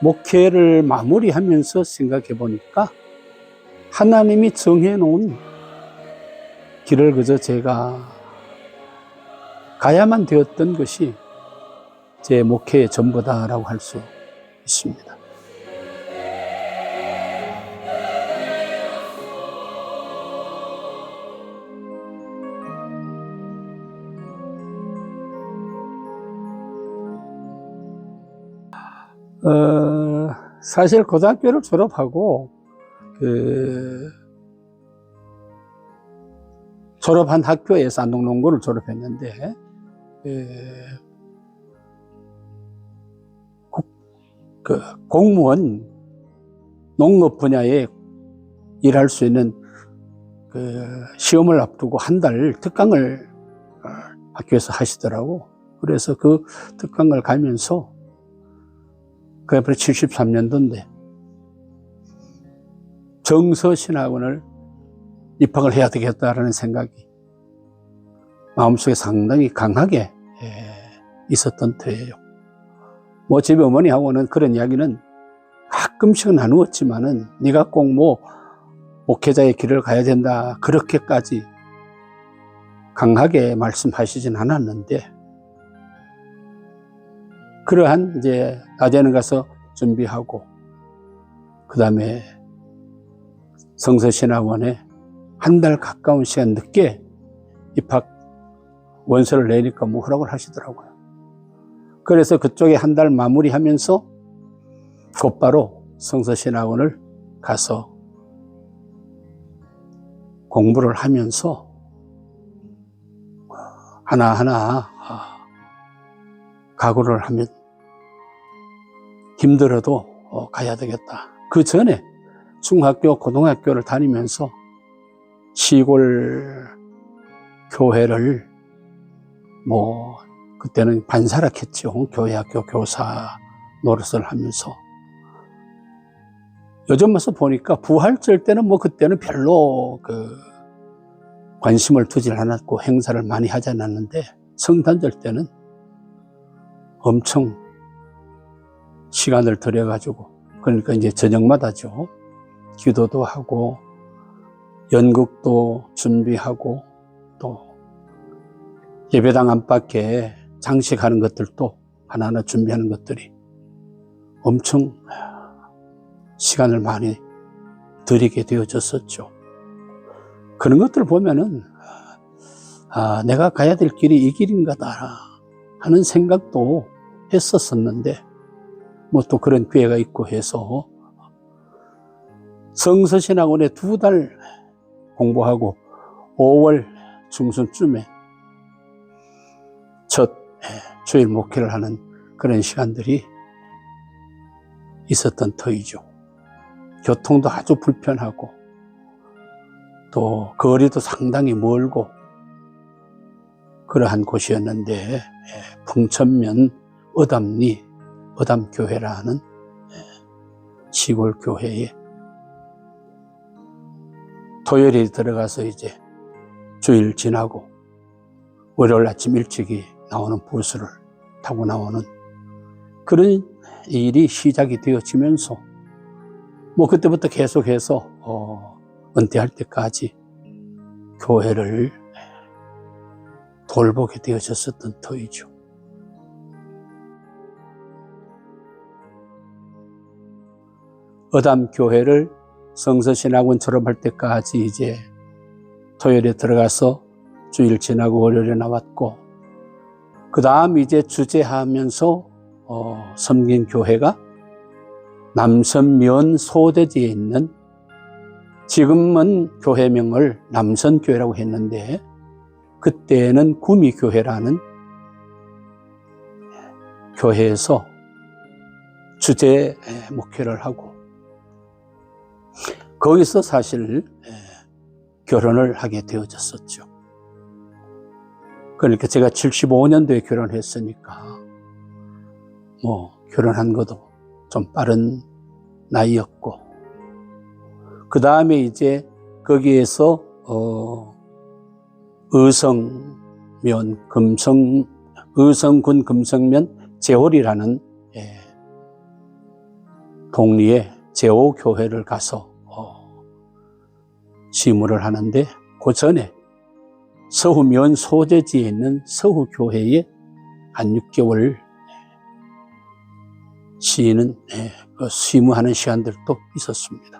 목회를 마무리하면서 생각해 보니까 하나님이 정해놓은 길을 그저 제가 가야만 되었던 것이 제 목회의 전부다라고 할 수 있습니다. 사실 고등학교를 졸업하고 졸업한 학교에서 안동농고를 졸업했는데 공무원 농업 분야에 일할 수 있는 시험을 앞두고 한 달 특강을 학교에서 하시더라고. 그래서 그 특강을 가면서 그게 73년도인데 정서신학원을 입학을 해야 되겠다라는 생각이 마음속에 상당히 강하게 있었던 터예요. 뭐 집에 어머니하고는 그런 이야기는 가끔씩은 나누었지만은 네가 꼭 뭐 목회자의 길을 가야 된다 그렇게까지 강하게 말씀하시진 않았는데, 그러한 이제 낮에는 가서 준비하고 그 다음에 성서신학원에 한 달 가까운 시간 늦게 입학 원서를 내니까 뭐 허락을 하시더라고요. 그래서 그쪽에 한 달 마무리하면서 곧바로 성서신학원을 가서 공부를 하면서 하나하나 각오를 하면 힘들어도 가야 되겠다. 그 전에 중학교, 고등학교를 다니면서 시골 교회를 뭐 그때는 반사락했죠. 교회학교 교사 노릇을 하면서 요즘 와서 보니까 부활절 때는 뭐 그때는 별로 관심을 두질 않았고 행사를 많이 하지 않았는데, 성탄절 때는 엄청 시간을 들여가지고, 그러니까 이제 저녁마다죠. 기도도 하고 연극도 준비하고 또 예배당 안팎에 장식하는 것들도 하나하나 준비하는 것들이 엄청 시간을 많이 들이게 되어졌었죠. 그런 것들을 보면은 내가 가야 될 길이 이 길인가다 하는 생각도 했었었는데, 뭐 또 그런 기회가 있고 해서 성서신학원에 2달 공부하고 5월 중순쯤에 첫 주일 목회를 하는 그런 시간들이 있었던 터이죠. 교통도 아주 불편하고 또 거리도 상당히 멀고 그러한 곳이었는데, 풍천면 어담리 어담교회라는 시골 교회에 토요일에 들어가서 이제 주일 지나고 월요일 아침 일찍이 나오는 버스를 타고 나오는 그런 일이 시작이 되어지면서 뭐 그때부터 계속해서 은퇴할 때까지 교회를 돌보게 되어졌었던 터이죠. 어담교회를 성서신학원 졸업할 때까지 이제 토요일에 들어가서 주일 지나고 월요일에 나왔고, 그 다음 이제 주재하면서 섬긴 교회가 남선면 소대지에 있는, 지금은 교회명을 남선교회라고 했는데 그때는 구미교회라는 교회에서 주재 목회를 하고, 거기서 사실 결혼을 하게 되어졌었죠. 그러니까 제가 75년도에 결혼했으니까 뭐 결혼한 것도 좀 빠른 나이였고, 그 다음에 이제 거기에서 의성군 금성면 제홀이라는 동리에 제5교회를 가서 시무를 하는데 그 전에 서구 면 소재지에 있는 서구교회에 한 6개월 시는 그 시무하는 시간들도 있었습니다.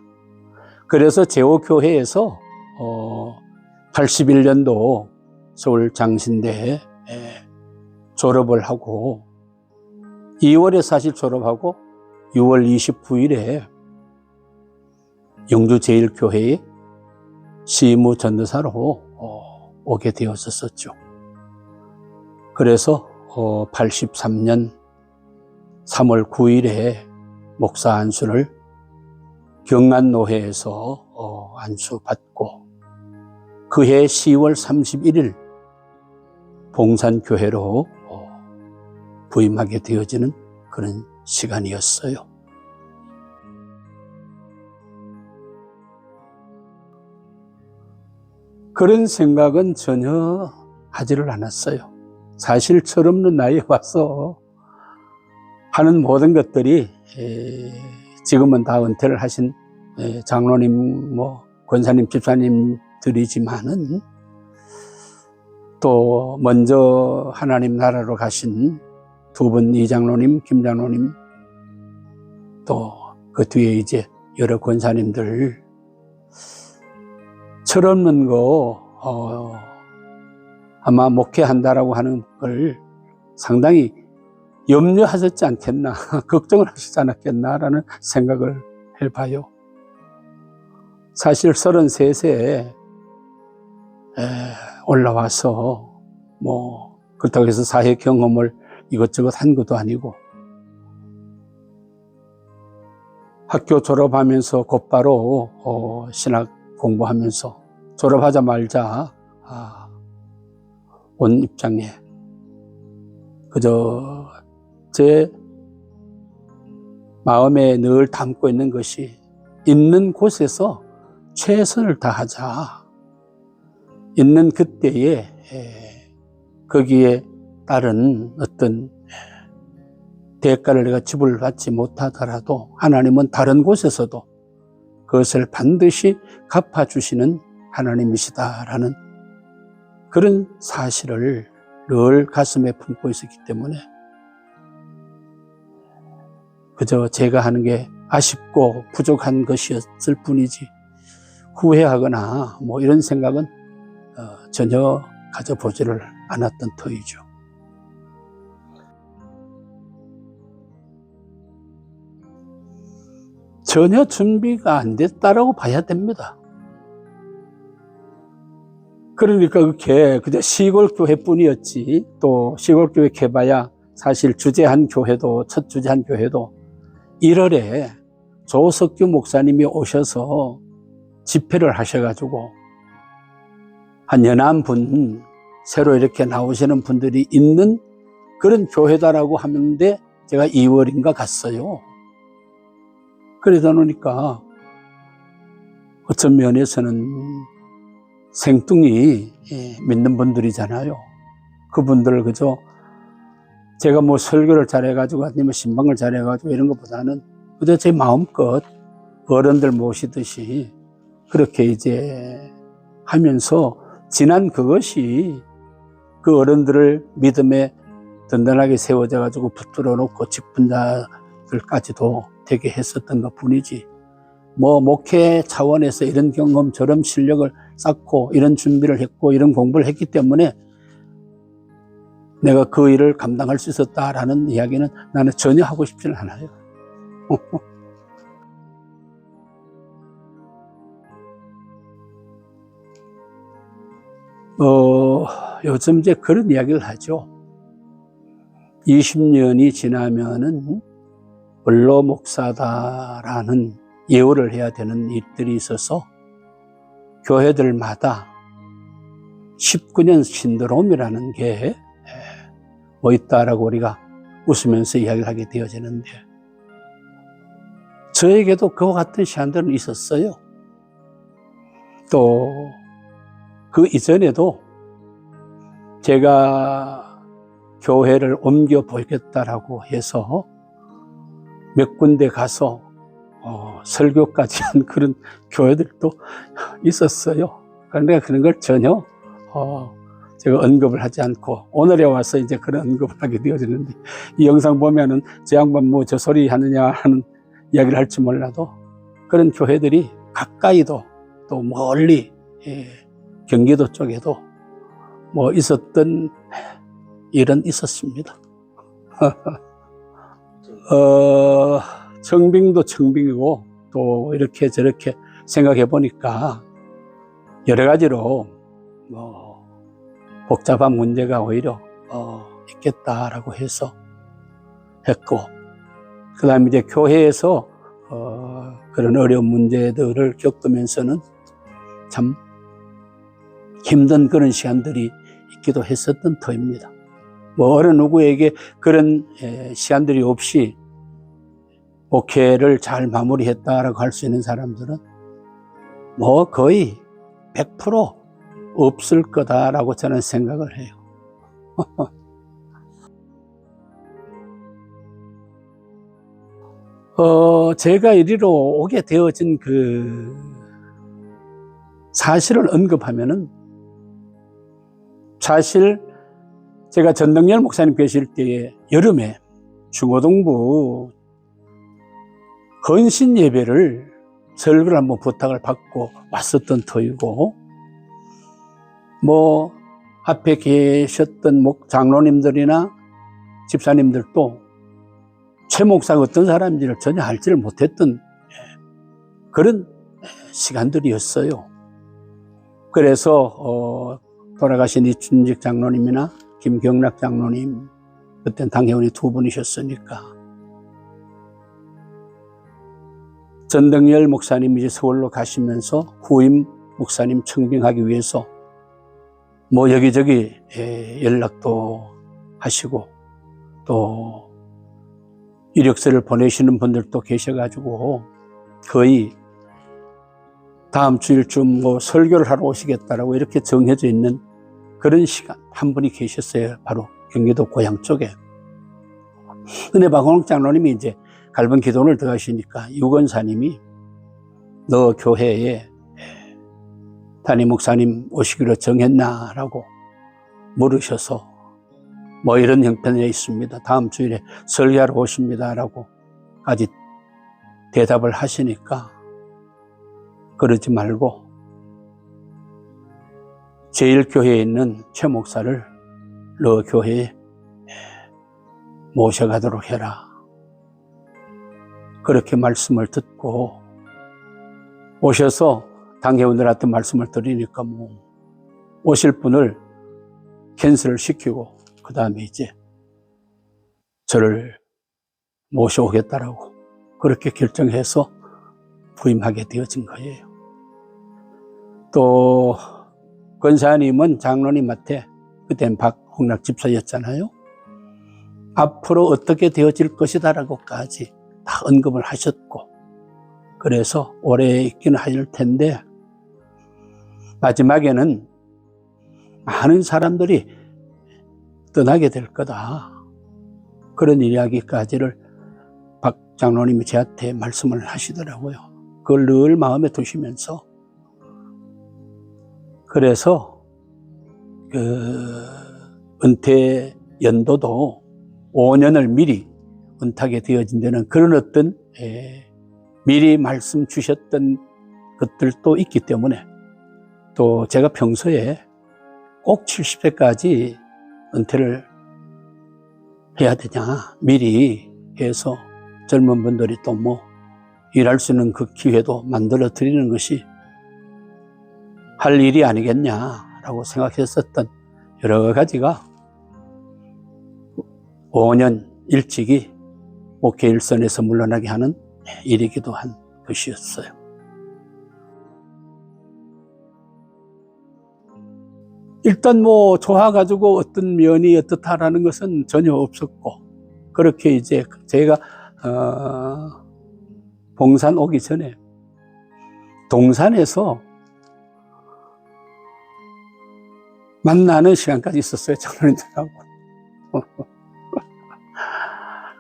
그래서 제5교회에서 81년도 서울 장신대에 졸업을 하고 2월에 사실 졸업하고 6월 29일에 영주 제1교회에 시무 전도사로 오게 되었었죠. 그래서 83년 3월 9일에 목사 안수를 경안노회에서 안수받고 그해 10월 31일 봉산교회로 부임하게 되어지는 그런 시간이었어요. 그런 생각은 전혀 하지를 않았어요. 사실 철없는 나이에 와서 하는 모든 것들이 지금은 다 은퇴를 하신 장로님, 권사님, 집사님들이지만은 또 먼저 하나님 나라로 가신 두 분 이장로님, 김장로님, 또 그 뒤에 이제 여러 권사님들 철없는 거 아마 목회한다라고 하는 걸 상당히 염려하셨지 않겠나, 걱정을 하시지 않았겠나라는 생각을 해봐요. 사실 33세에 올라와서 그렇다고 해서 사회 경험을 이것저것 한 것도 아니고 학교 졸업하면서 곧바로 신학 공부하면서 졸업하자마자 온 입장에 그저 제 마음에 늘 담고 있는 것이 있는 곳에서 최선을 다하자. 있는 그때에 거기에 따른 어떤 대가를 내가 지불받지 못하더라도 하나님은 다른 곳에서도 그것을 반드시 갚아주시는 하나님이시다라는 그런 사실을 늘 가슴에 품고 있었기 때문에 그저 제가 하는 게 아쉽고 부족한 것이었을 뿐이지 후회하거나 이런 생각은 전혀 가져보지를 않았던 터이죠. 전혀 준비가 안 됐다라고 봐야 됩니다. 그러니까 그게 그저 시골교회뿐이었지, 또 시골교회 개봐야 사실 주재한 교회도, 첫 주재한 교회도 1월에 조석규 목사님이 오셔서 집회를 하셔가지고 한 연한 분, 새로 이렇게 나오시는 분들이 있는 그런 교회다라고 하는데 제가 2월인가 갔어요. 그러다 보니까 어떤 면에서는 생뚱이 믿는 분들이잖아요. 그분들을 그저 제가 설교를 잘해가지고 아니면 신방을 잘해가지고 이런 것보다는 그저 제 마음껏 어른들 모시듯이 그렇게 이제 하면서 지난 그것이 그 어른들을 믿음에 든든하게 세워져가지고 붙들어 놓고 직분 자들까지도 되게 했었던 것 뿐이지 목회 차원에서 이런 경험 저런 실력을 쌓고 이런 준비를 했고 이런 공부를 했기 때문에 내가 그 일을 감당할 수 있었다라는 이야기는 나는 전혀 하고 싶지는 않아요. 요즘 이제 그런 이야기를 하죠. 20년이 지나면은 원로 목사다라는 예우를 해야 되는 일들이 있어서 교회들마다 19년 신드롬이라는 게 있다라고 우리가 웃으면서 이야기를 하게 되어지는데 저에게도 그와 같은 시간들은 있었어요. 또 그 이전에도 제가 교회를 옮겨 보겠다라고 해서 몇 군데 가서 설교까지 한 그런 교회들도 있었어요. 그런데 그런 걸 전혀 제가 언급을 하지 않고 오늘에 와서 이제 그런 언급을 하게 되어지는데, 이 영상 보면은 저 양반 뭐 저 소리 하느냐 하는 이야기를 할지 몰라도 그런 교회들이 가까이도 또 멀리, 경기도 쪽에도 뭐 있었던 일은 있었습니다. 청빙도 청빙이고 또 이렇게 저렇게 생각해 보니까 여러 가지로 복잡한 문제가 오히려 있겠다라고 해서 했고, 그 다음에 이제 교회에서 그런 어려운 문제들을 겪으면서는 참 힘든 그런 시간들이 있기도 했었던 터입니다. 뭐 어느 누구에게 그런 시간들이 없이 목회를 잘 마무리했다라고 할 수 있는 사람들은 뭐 거의 100% 없을 거다라고 저는 생각을 해요. 제가 이리로 오게 되어진 그 사실을 언급하면은, 사실 제가 전덕열 목사님 계실 때에 여름에 중고등부 헌신 예배를 설교를 한번 부탁을 받고 왔었던 터이고, 뭐 앞에 계셨던 장로님들이나 집사님들도 최 목사가 어떤 사람인지를 전혀 알지를 못했던 그런 시간들이었어요. 그래서 돌아가신 이춘직 장로님이나 김경락 장로님, 그때는 당회원이 2분이셨으니까, 전덕열 목사님이 이제 서울로 가시면서 후임 목사님 청빙하기 위해서 뭐 여기저기 연락도 하시고 또 이력서를 보내시는 분들도 계셔가지고 거의 다음 주일쯤 뭐 설교를 하러 오시겠다라고 이렇게 정해져 있는 그런 시간 한 분이 계셨어요. 바로 경기도 고향 쪽에. 근데 박원옥 장로님이 이제 갈번 기도원을 들어가시니까 유건사님이 너 교회에 담임 목사님 오시기로 정했나라고 물으셔서 뭐 이런 형편에 있습니다. 다음 주일에 설교하러 오십니다라고 까지 대답을 하시니까, 그러지 말고 제1교회에 있는 최 목사를 너 교회에 모셔가도록 해라. 그렇게 말씀을 듣고 오셔서 당회원들한테 말씀을 드리니까 뭐 오실 분을 캔슬을 시키고 그 다음에 이제 저를 모셔오겠다라고 그렇게 결정해서 부임하게 되어진 거예요. 또 권사님은 장로님한테, 그때는 박홍락 집사였잖아요. 앞으로 어떻게 되어질 것이다라고까지 다 언급을 하셨고, 그래서 오래 있기는 할 텐데 마지막에는 많은 사람들이 떠나게 될 거다, 그런 이야기까지를 박 장로님이 저한테 말씀을 하시더라고요. 그걸 늘 마음에 두시면서, 그래서 그 은퇴 연도도 5년을 미리 은퇴하게 되어진 데는 그런 어떤 미리 말씀 주셨던 것들도 있기 때문에, 또 제가 평소에 꼭 70세까지 은퇴를 해야 되냐 미리 해서 젊은 분들이 또 뭐 일할 수 있는 그 기회도 만들어 드리는 것이 할 일이 아니겠냐라고 생각했었던 여러 가지가 5년 일찍이 목회 일선에서 물러나게 하는 일이기도 한 것이었어요. 일단 뭐 좋아가지고 어떤 면이 어떻다라는 것은 전혀 없었고, 그렇게 이제 제가 봉산 오기 전에 동산에서 만나는 시간까지 있었어요, 장로님들하고.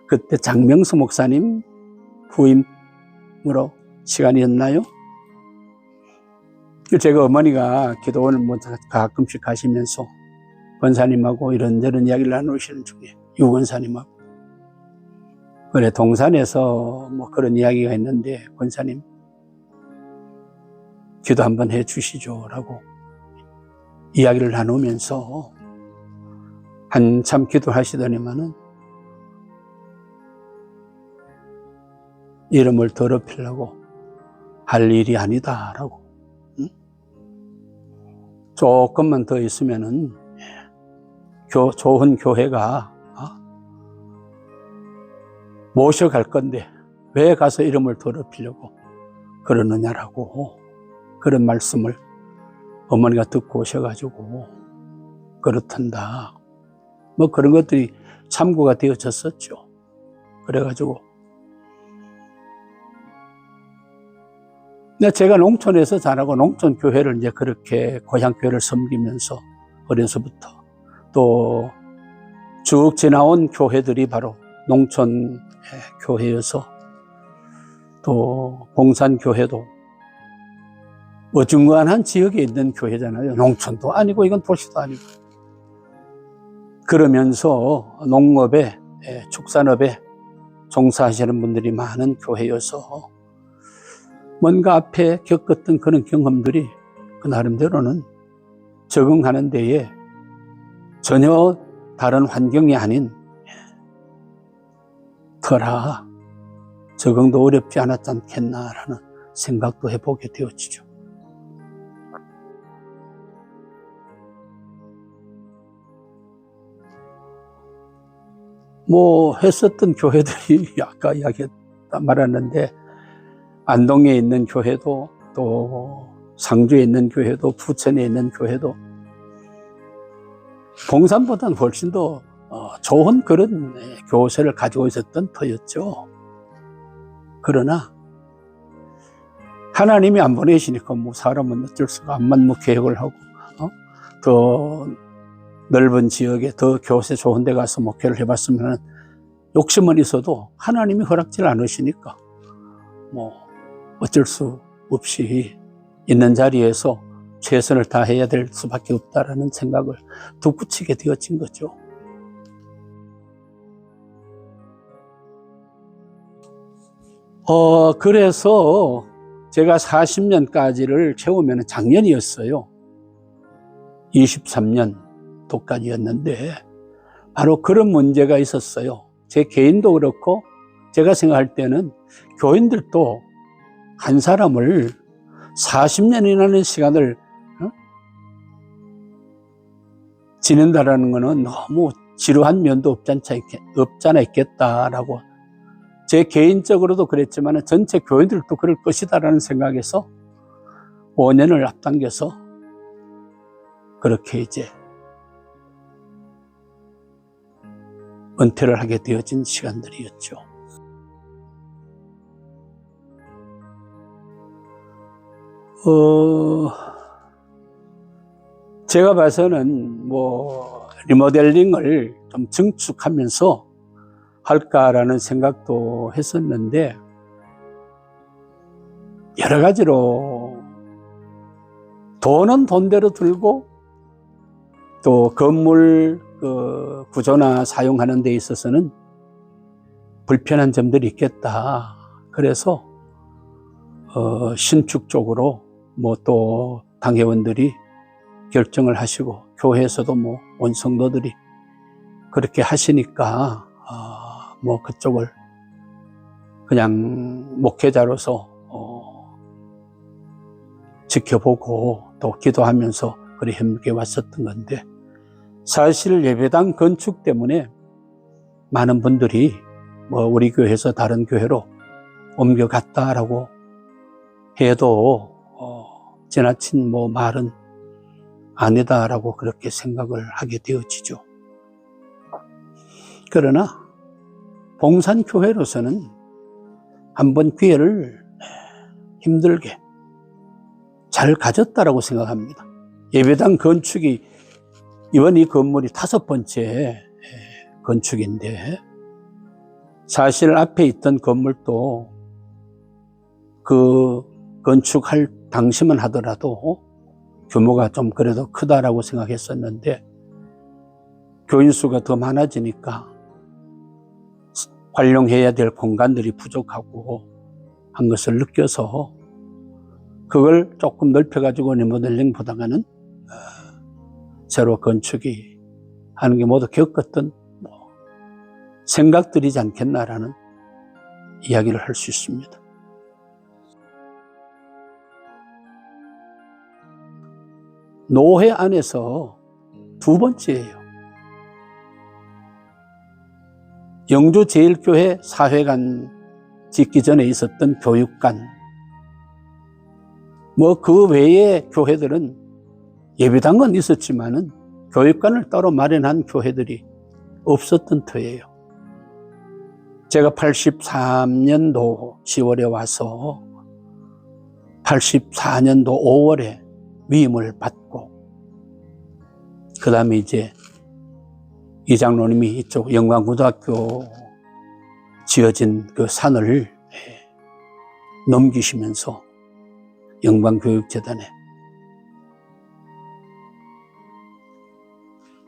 그때 장명수 목사님 후임 으로 시간이었나요? 제가 어머니가 기도원을 뭐 가끔씩 가시면서 권사님하고 이런저런 이야기를 나누시는 중에 유 권사님하고 그래 동산에서 뭐 그런 이야기가 있는데 권사님 기도 한번 해 주시죠 라고 이야기를 나누면서 한참 기도하시더니만은 이름을 더럽히려고 할 일이 아니다 라고 조금만 더 있으면은 좋은 교회가 모셔갈 건데 왜 가서 이름을 더럽히려고 그러느냐라고 그런 말씀을 어머니가 듣고 오셔가지고 그렇단다. 뭐 그런 것들이 참고가 되어졌었죠. 그래가지고 제가 농촌에서 자라고 농촌 교회를 이제 그렇게 고향 교회를 섬기면서 어려서부터 또 쭉 지나온 교회들이 바로 농촌 교회여서 또 봉산교회도 어중간한 지역에 있는 교회잖아요. 농촌도 아니고 이건 도시도 아니고. 그러면서 농업에 축산업에 종사하시는 분들이 많은 교회여서 뭔가 앞에 겪었던 그런 경험들이 그 나름대로는 적응하는 데에 전혀 다른 환경이 아닌 터라 적응도 어렵지 않았지 않겠나라는 생각도 해보게 되어지죠. 뭐 했었던 교회들이 아까 말했는데 안동에 있는 교회도 또 상주에 있는 교회도 부천에 있는 교회도 봉산보다는 훨씬 더 좋은 그런 교세를 가지고 있었던 터였죠. 그러나 하나님이 안 보내시니까 뭐 사람은 어쩔 수가 없만 뭐 계획을 하고 더 넓은 지역에 더 교세 좋은 데 가서 목회를 해봤으면 욕심은 있어도 하나님이 허락질 않으시니까 뭐 어쩔 수 없이 있는 자리에서 최선을 다해야 될 수밖에 없다라는 생각을 덧붙이게 되어진 거죠. 그래서 제가 40년까지를 채우면 작년이었어요. 23년도까지였는데 바로 그런 문제가 있었어요. 제 개인도 그렇고 제가 생각할 때는 교인들도 한 사람을 40년이라는 시간을 지낸다라는 것은 너무 지루한 면도 없잖아 있겠다라고 제 개인적으로도 그랬지만 전체 교인들도 그럴 것이다라는 생각에서 5년을 앞당겨서 그렇게 이제 은퇴를 하게 되어진 시간들이었죠. 제가 봐서는 뭐 리모델링을 좀 증축하면서 할까라는 생각도 했었는데 여러 가지로 돈은 돈대로 들고 또 건물 구조나 사용하는 데 있어서는 불편한 점들이 있겠다. 그래서 신축 쪽으로 뭐 또 당회원들이 결정을 하시고 교회에서도 뭐 온 성도들이 그렇게 하시니까 뭐 그쪽을 그냥 목회자로서 지켜보고 또 기도하면서 그리 힘들게 왔었던 건데 사실 예배당 건축 때문에 많은 분들이 뭐 우리 교회에서 다른 교회로 옮겨갔다라고 해도 지나친 뭐 말은 아니다라고 그렇게 생각을 하게 되어지죠. 그러나 봉산교회로서는 한번 기회를 힘들게 잘 가졌다라고 생각합니다. 예배당 건축이 이번 이 건물이 5번째 건축인데 사실 앞에 있던 건물도 그 건축할 당시만 하더라도 규모가 좀 그래도 크다라고 생각했었는데 교인 수가 더 많아지니까 활용해야 될 공간들이 부족하고 한 것을 느껴서 그걸 조금 넓혀가지고 리모델링 보다가는 새로 건축이 하는 게 모두 겪었던 생각들이지 않겠나라는 이야기를 할 수 있습니다. 노회 안에서 두 번째예요. 영주제일교회 사회관 짓기 전에 있었던 교육관, 그 외에 교회들은 예배당은 있었지만은 교육관을 따로 마련한 교회들이 없었던 터예요. 제가 83년도 10월에 와서 84년도 5월에 위임을 받고 그 다음에 이제 이 장로님이 이쪽 영광고등학교 지어진 그 산을 넘기시면서 영광교육재단에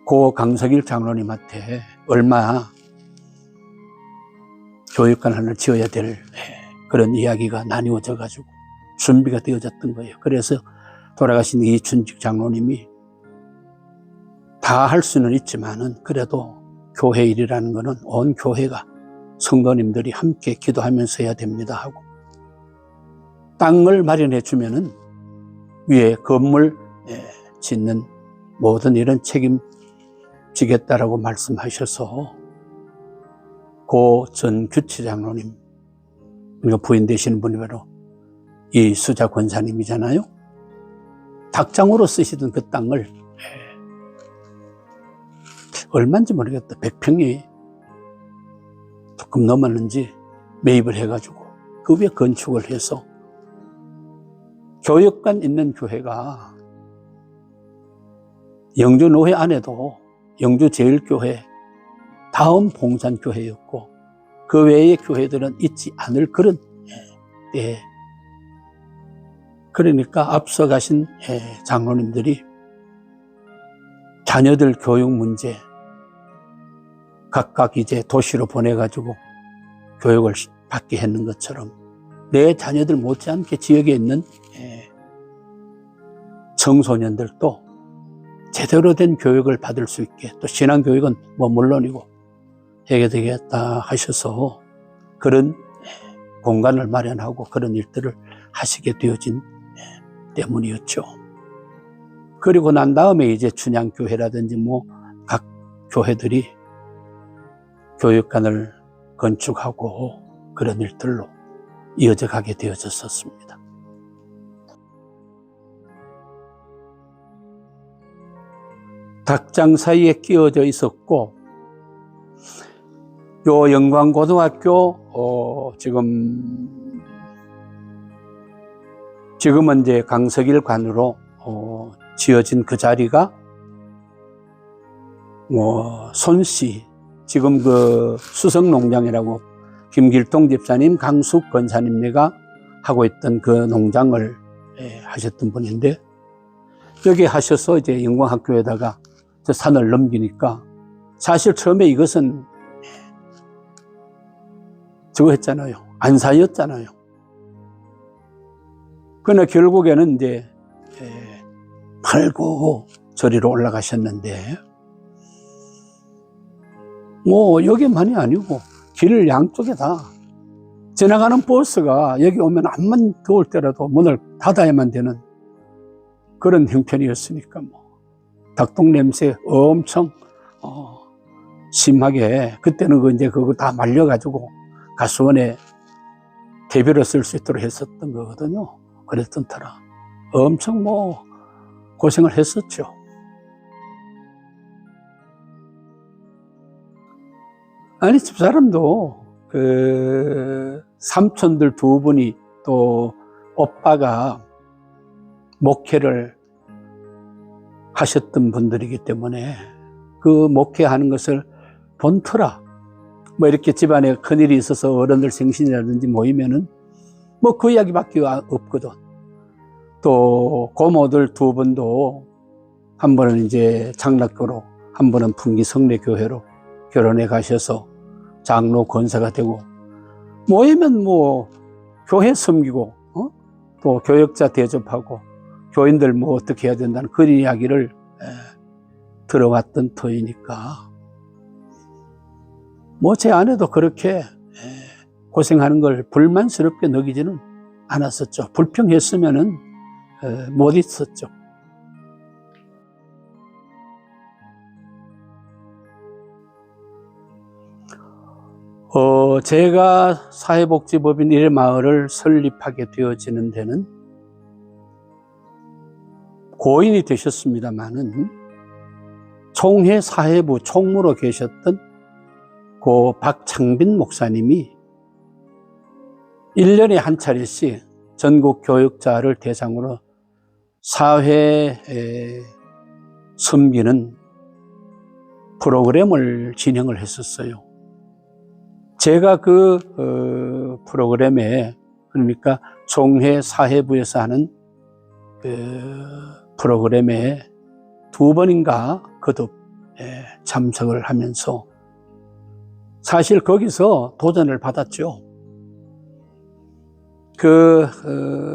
고 강석일 장로님한테 얼마 교육관 하나 지어야 될 그런 이야기가 나뉘어져 가지고 준비가 되어졌던 거예요. 그래서 돌아가신 이춘직 장로님이 다 할 수는 있지만은 그래도 교회 일이라는 거는 온 교회가 성도님들이 함께 기도하면서 해야 됩니다 하고 땅을 마련해 주면은 위에 건물 짓는 모든 일은 책임지겠다라고 말씀하셔서 고 전규치 장로님, 부인 되시는 분이 바로 이수자 권사님이잖아요. 닭장으로 쓰시던 그 땅을 얼마인지 모르겠다. 100평이 조금 넘었는지 매입을 해가지고 그 위에 건축을 해서 교육관 있는 교회가 영주노회 안에도 영주제일교회 다음 봉산교회였고 그 외의 교회들은 있지 않을 그런 때, 그러니까 앞서 가신 장로님들이 자녀들 교육 문제 각각 이제 도시로 보내가지고 교육을 받게 했는 것처럼 내 자녀들 못지않게 지역에 있는 청소년들도 제대로 된 교육을 받을 수 있게, 또 신앙교육은 물론이고 해야 되겠다 하셔서 그런 공간을 마련하고 그런 일들을 하시게 되어진 때문이었죠. 그리고 난 다음에 이제 춘향교회라든지 각 교회들이 교육관을 건축하고 그런 일들로 이어져 가게 되어졌었습니다. 닭장 사이에 끼어져 있었고, 요 영광고등학교 지금은 이제 강석일 관으로 지어진 그 자리가 손씨, 지금 그 수성농장이라고 김길동 집사님, 강숙 권사님네가 하고 있던 그 농장을 하셨던 분인데, 여기 하셔서 이제 영광학교에다가 저 산을 넘기니까 사실 처음에 이것은 저거 했잖아요. 안사였잖아요. 그러나 결국에는 이제 팔고 저리로 올라가셨는데, 여기만이 아니고 길 양쪽에 다 지나가는 버스가 여기 오면 암만 더울 때라도 문을 닫아야만 되는 그런 형편이었으니까 닭똥 냄새 엄청 심하게, 그때는 그거 다 말려가지고 가수원에 대비로 쓸 수 있도록 했었던 거거든요. 그랬던 터라 엄청 고생을 했었죠. 아니, 집사람도 삼촌들 두 분이 또 오빠가 목회를 하셨던 분들이기 때문에 그 목회하는 것을 본터라 이렇게 집안에 큰일이 있어서 어른들 생신이라든지 모이면은 뭐 그 이야기밖에 없거든. 또 고모들 두 분도 한 번은 이제 장락교로, 한 번은 풍기 성례교회로 결혼해 가셔서 장로 권사가 되고, 모이면 뭐 교회 섬기고, 또 교역자 대접하고, 교인들 뭐 어떻게 해야 된다는 그런 이야기를 들어왔던 터이니까, 뭐 제 아내도 그렇게 고생하는 걸 불만스럽게 느끼지는 않았었죠. 불평했으면은 못 있었죠. 제가 사회복지법인 1마을을 설립하게 되어지는 데는 고인이 되셨습니다마는 총회 사회부 총무로 계셨던 고 박창빈 목사님이 1년에 한 차례씩 전국 교육자를 대상으로 사회에 섬기는 프로그램을 진행을 했었어요. 제가 그 프로그램에, 그러니까 총회 사회부에서 하는 프로그램에 2번인가 거듭 참석을 하면서 사실 거기서 도전을 받았죠. 그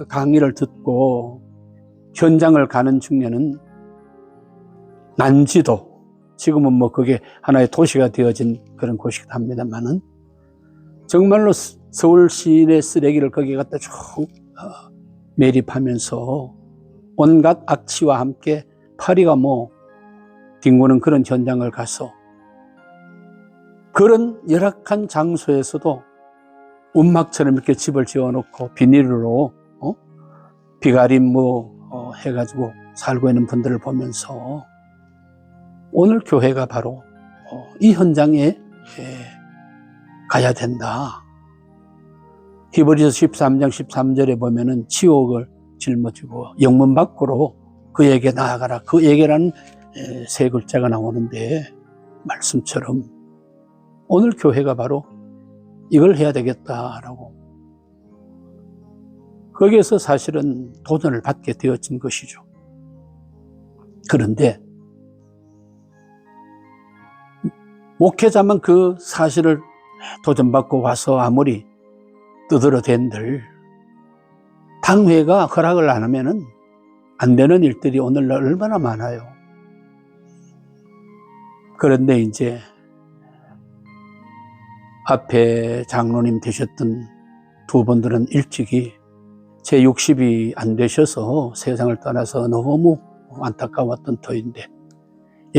강의를 듣고 현장을 가는 중에는 난지도, 지금은 뭐 그게 하나의 도시가 되어진 그런 곳이기도 합니다만은, 정말로 서울 시내 쓰레기를 거기 갖다 쭉 매립하면서 온갖 악취와 함께 파리가 뭐 뒹구는 그런 현장을 가서 그런 열악한 장소에서도 운막처럼 이렇게 집을 지어놓고 비닐로 비가림 해가지고 살고 있는 분들을 보면서 오늘 교회가 바로 이 현장에 가야 된다. 히브리서 13장 13절에 보면은 치옥을 짊어지고 영문 밖으로 그에게 나아가라. 그에게라는 세 글자가 나오는데, 말씀처럼 오늘 교회가 바로 이걸 해야 되겠다라고, 거기에서 사실은 도전을 받게 되어진 것이죠. 그런데 목회자만 그 사실을 도전받고 와서 아무리 두드러댄들 당회가 허락을 안 하면은 안 되는 일들이 오늘날 얼마나 많아요. 그런데 이제 앞에 장로님 되셨던 2분들은 일찍이 제 60이 안 되셔서 세상을 떠나서 너무 안타까웠던 터인데,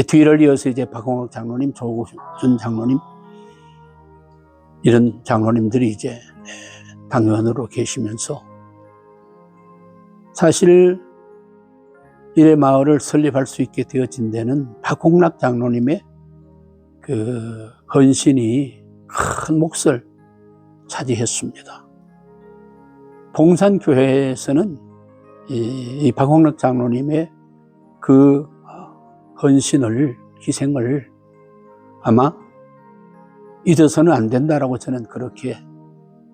뒤를 이어서 이제 박홍학 장로님, 조국준 장로님, 이런 장로님들이 이제 당회원으로 계시면서, 사실 1마을을 설립할 수 있게 되어진 데는 박홍락 장로님의 그 헌신이 큰 몫을 차지했습니다. 봉산교회에서는 이 박홍락 장로님의 그 헌신을, 희생을 아마 잊어서는 안 된다라고 저는 그렇게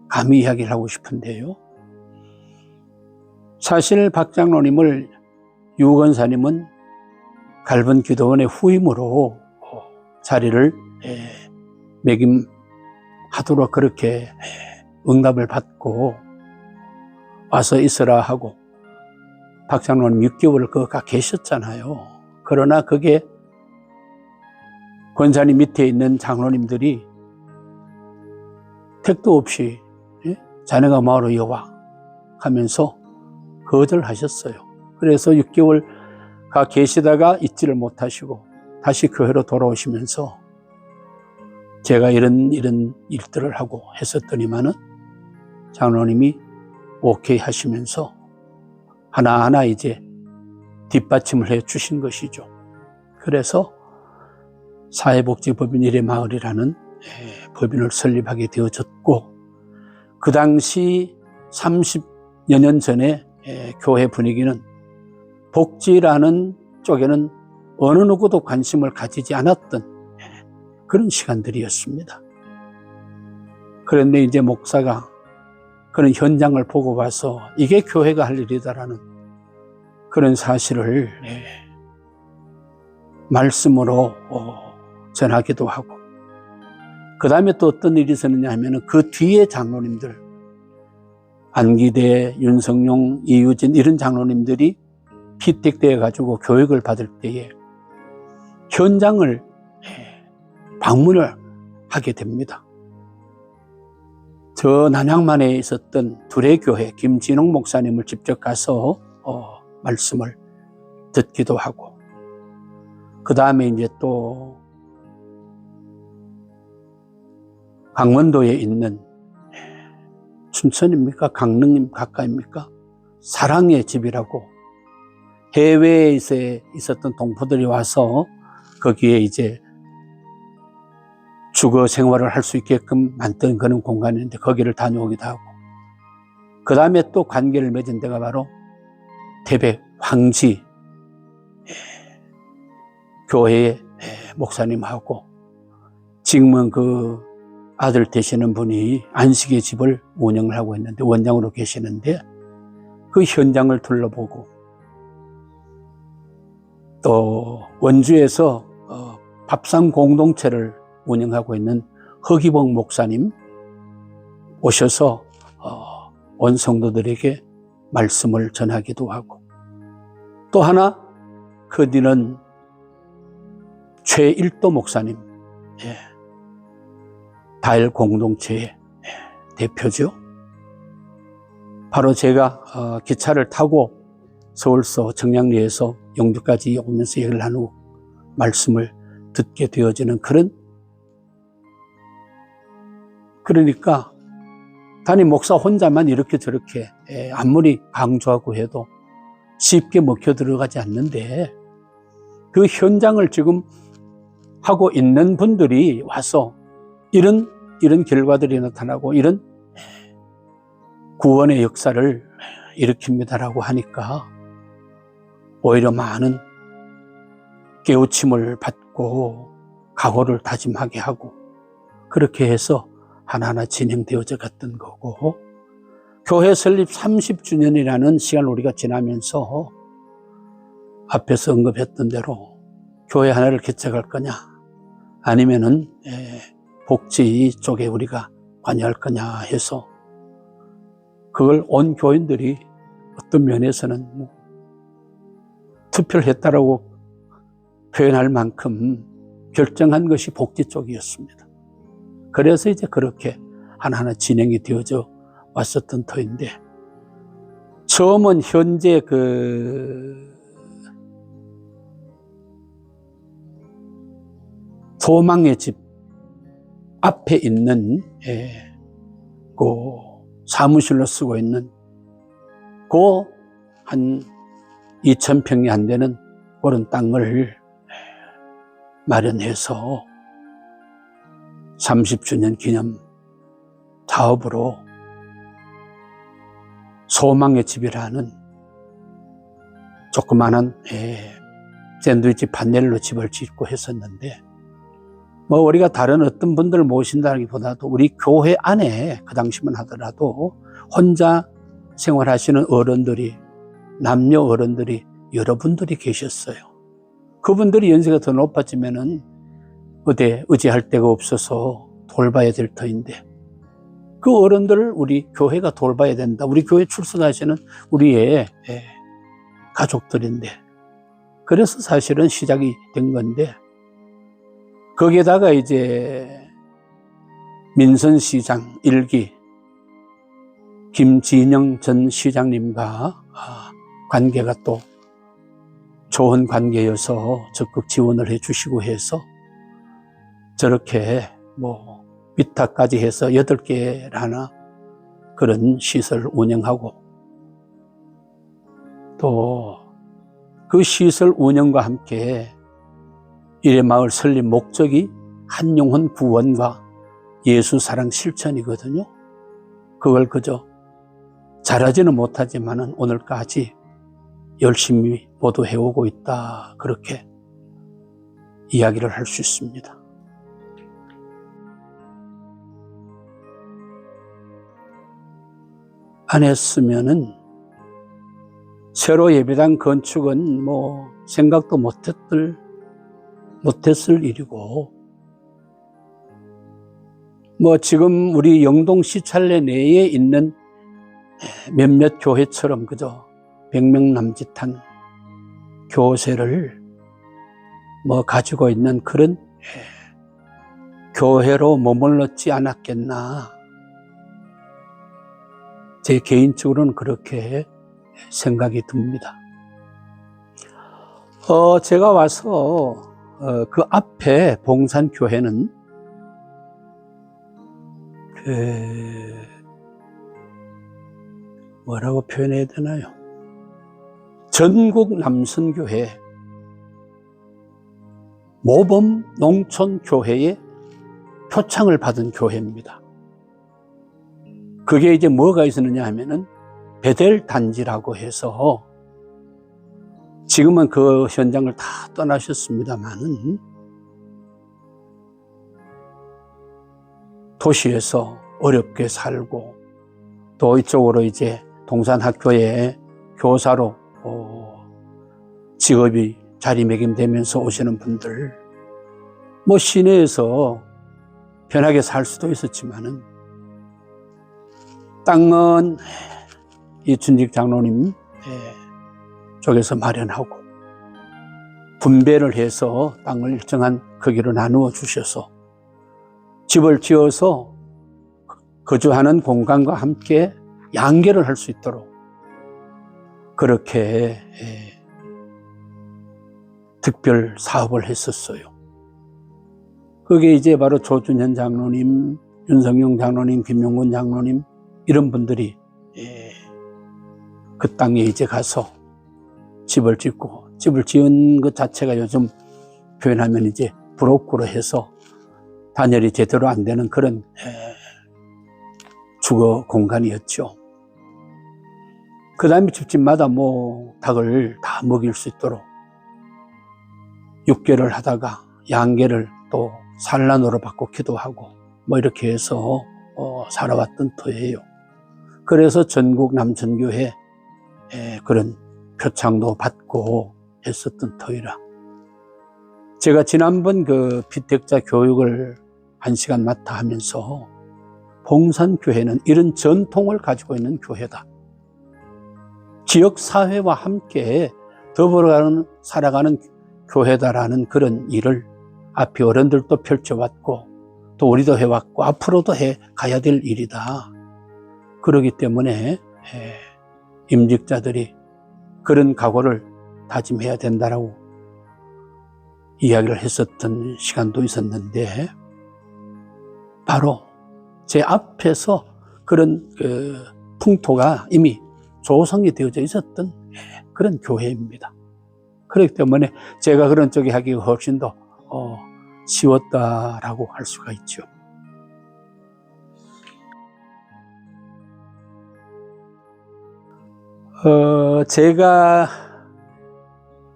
감히 이야기를 하고 싶은데요. 사실 박 장로님을 유 권사님은 갈번 기도원의 후임으로 자리를 매김하도록 그렇게 응답을 받고 와서 있으라 하고, 박 장로님 6개월을 거기 계셨잖아요. 그러나 그게 권사님 밑에 있는 장로님들이 택도 없이 자네가 뭐하러 여와 하면서 거절하셨어요. 그래서 6개월 가 계시다가 있지를 못하시고 다시 교회로 돌아오시면서 제가 이런 일들을 하고 했었더니만은 장로님이 오케이 하시면서 하나하나 이제 뒷받침을 해 주신 것이죠. 그래서 사회복지법인 1마을이라는 법인을 설립하게 되어졌고, 그 당시 30여 년 전에 교회 분위기는 복지라는 쪽에는 어느 누구도 관심을 가지지 않았던 그런 시간들이었습니다. 그런데 이제 목사가 그런 현장을 보고 봐서 이게 교회가 할 일이다라는 그런 사실을 말씀으로 전하기도 하고, 그 다음에 또 어떤 일이 있었느냐 하면 그 뒤에 장로님들, 안기대, 윤성용, 이유진 이런 장로님들이 피택되어 가지고 교육을 받을 때에 현장을 방문을 하게 됩니다. 저 난양만에 있었던 둘의 교회 김진홍 목사님을 직접 가서 말씀을 듣기도 하고, 그 다음에 이제 또 강원도에 있는, 춘천입니까? 강릉 가까이입니까? 사랑의 집이라고 해외에 있었던 동포들이 와서 거기에 이제 주거 생활을 할 수 있게끔 만든 그런 공간인데 거기를 다녀오기도 하고, 그 다음에 또 관계를 맺은 데가 바로 태백 황지 교회의 목사님하고, 지금은 그 아들 되시는 분이 안식의 집을 운영을 하고 있는데 원장으로 계시는데 그 현장을 둘러보고, 또 원주에서 밥상 공동체를 운영하고 있는 허기봉 목사님 오셔서 온 성도들에게 말씀을 전하기도 하고, 또 하나 그 뒤는 최일도 목사님, 다일 공동체의 대표죠. 바로 제가 기차를 타고 서울서 정량리에서 영주까지 오면서 얘기를 나누고 말씀을 듣게 되어지는 그러니까 단임 목사 혼자만 이렇게 저렇게 아무리 강조하고 해도 쉽게 먹혀 들어가지 않는데, 그 현장을 지금 하고 있는 분들이 와서 이런 결과들이 나타나고 이런 구원의 역사를 일으킵니다라고 하니까 오히려 많은 깨우침을 받고 각오를 다짐하게 하고, 그렇게 해서 하나하나 진행되어져 갔던 거고, 교회 설립 30주년이라는 시간을 우리가 지나면서 앞에서 언급했던 대로 교회 하나를 개척할 거냐 아니면은 복지 쪽에 우리가 관여할 거냐 해서 그걸 온 교인들이 어떤 면에서는 투표를 했다라고 표현할 만큼 결정한 것이 복지 쪽이었습니다. 그래서 이제 그렇게 하나하나 진행이 되어져 왔었던 터인데, 처음은 현재 소망의 집 앞에 있는 그 사무실로 쓰고 있는 그 한 2,000평이 안 되는 그런 땅을 마련해서 30주년 기념 사업으로 소망의 집이라는 조그마한 샌드위치 판넬로 집을 짓고 했었는데, 우리가 다른 어떤 분들을 모신다기보다도 우리 교회 안에 그 당시만 하더라도 혼자 생활하시는 어른들이, 남녀 어른들이 여러분들이 계셨어요. 그분들이 연세가 더 높아지면은 어디 의지할 데가 없어서 돌봐야 될 터인데, 그 어른들을 우리 교회가 돌봐야 된다. 우리 교회 출석하시는 우리의 가족들인데, 그래서 사실은 시작이 된 건데, 거기에다가 이제 민선시장 1기 김진영 전 시장님과 관계가 또 좋은 관계여서 적극 지원을 해주시고 해서 저렇게 위탁까지 해서 8개라나 그런 시설을 운영하고, 또 그 시설 운영과 함께 일회마을 설립 목적이 한영혼 구원과 예수사랑 실천이거든요. 그걸 그저 잘하지는 못하지만은 오늘까지 열심히 보도해오고 있다, 그렇게 이야기를 할 수 있습니다. 안 했으면은 새로 예배당 건축은 뭐 생각도 못했을 일이고, 뭐 지금 우리 영동 시찰내 내에 있는 몇몇 교회처럼 그저 100명 남짓한 교세를 뭐 가지고 있는 그런 교회로 머물렀지 않았겠나. 제 개인적으로는 그렇게 생각이 듭니다. 제가 와서 그 앞에 봉산교회는 뭐라고 표현해야 되나요? 전국 남선교회 모범 농촌교회의 표창을 받은 교회입니다. 그게 이제 뭐가 있었느냐 하면은 베델 단지라고 해서, 지금은 그 현장을 다 떠나셨습니다만은 도시에서 어렵게 살고 또 이쪽으로 이제 동산학교에 교사로 직업이 자리매김되면서 오시는 분들, 뭐 시내에서 편하게 살 수도 있었지만은 땅은 이 준직 장로님 쪽에서 마련하고 분배를 해서 땅을 일정한 크기로 나누어 주셔서 집을 지어서 거주하는 공간과 함께 양계를 할 수 있도록 그렇게 특별 사업을 했었어요. 그게 이제 바로 조준현 장로님, 윤성용 장로님, 김용곤 장로님 이런 분들이 그 땅에 이제 가서 집을 짓고, 집을 지은 것 자체가 요즘 표현하면 이제 부록구로 해서 단열이 제대로 안 되는 그런 주거 공간이었죠. 그 다음에 집집마다 뭐 닭을 다 먹일 수 있도록 육계를 하다가 양계를 또 산란으로 바꾸기도 하고 뭐 이렇게 해서 살아왔던 터예요. 그래서 전국 남천교회 그런 표창도 받고 했었던 터이라, 제가 지난번 그 피택자 교육을 1시간 맡아 하면서 봉산교회는 이런 전통을 가지고 있는 교회다. 지역사회와 함께 더불어 살아가는 교회다라는 그런 일을 앞에 어른들도 펼쳐왔고 또 우리도 해왔고 앞으로도 해 가야 될 일이다. 그렇기 때문에 임직자들이 그런 각오를 다짐해야 된다라고 이야기를 했었던 시간도 있었는데, 바로 제 앞에서 그런 풍토가 이미 조성이 되어져 있었던 그런 교회입니다. 그렇기 때문에 제가 그런 쪽에 하기가 훨씬 더 쉬웠다라고 할 수가 있죠. 제가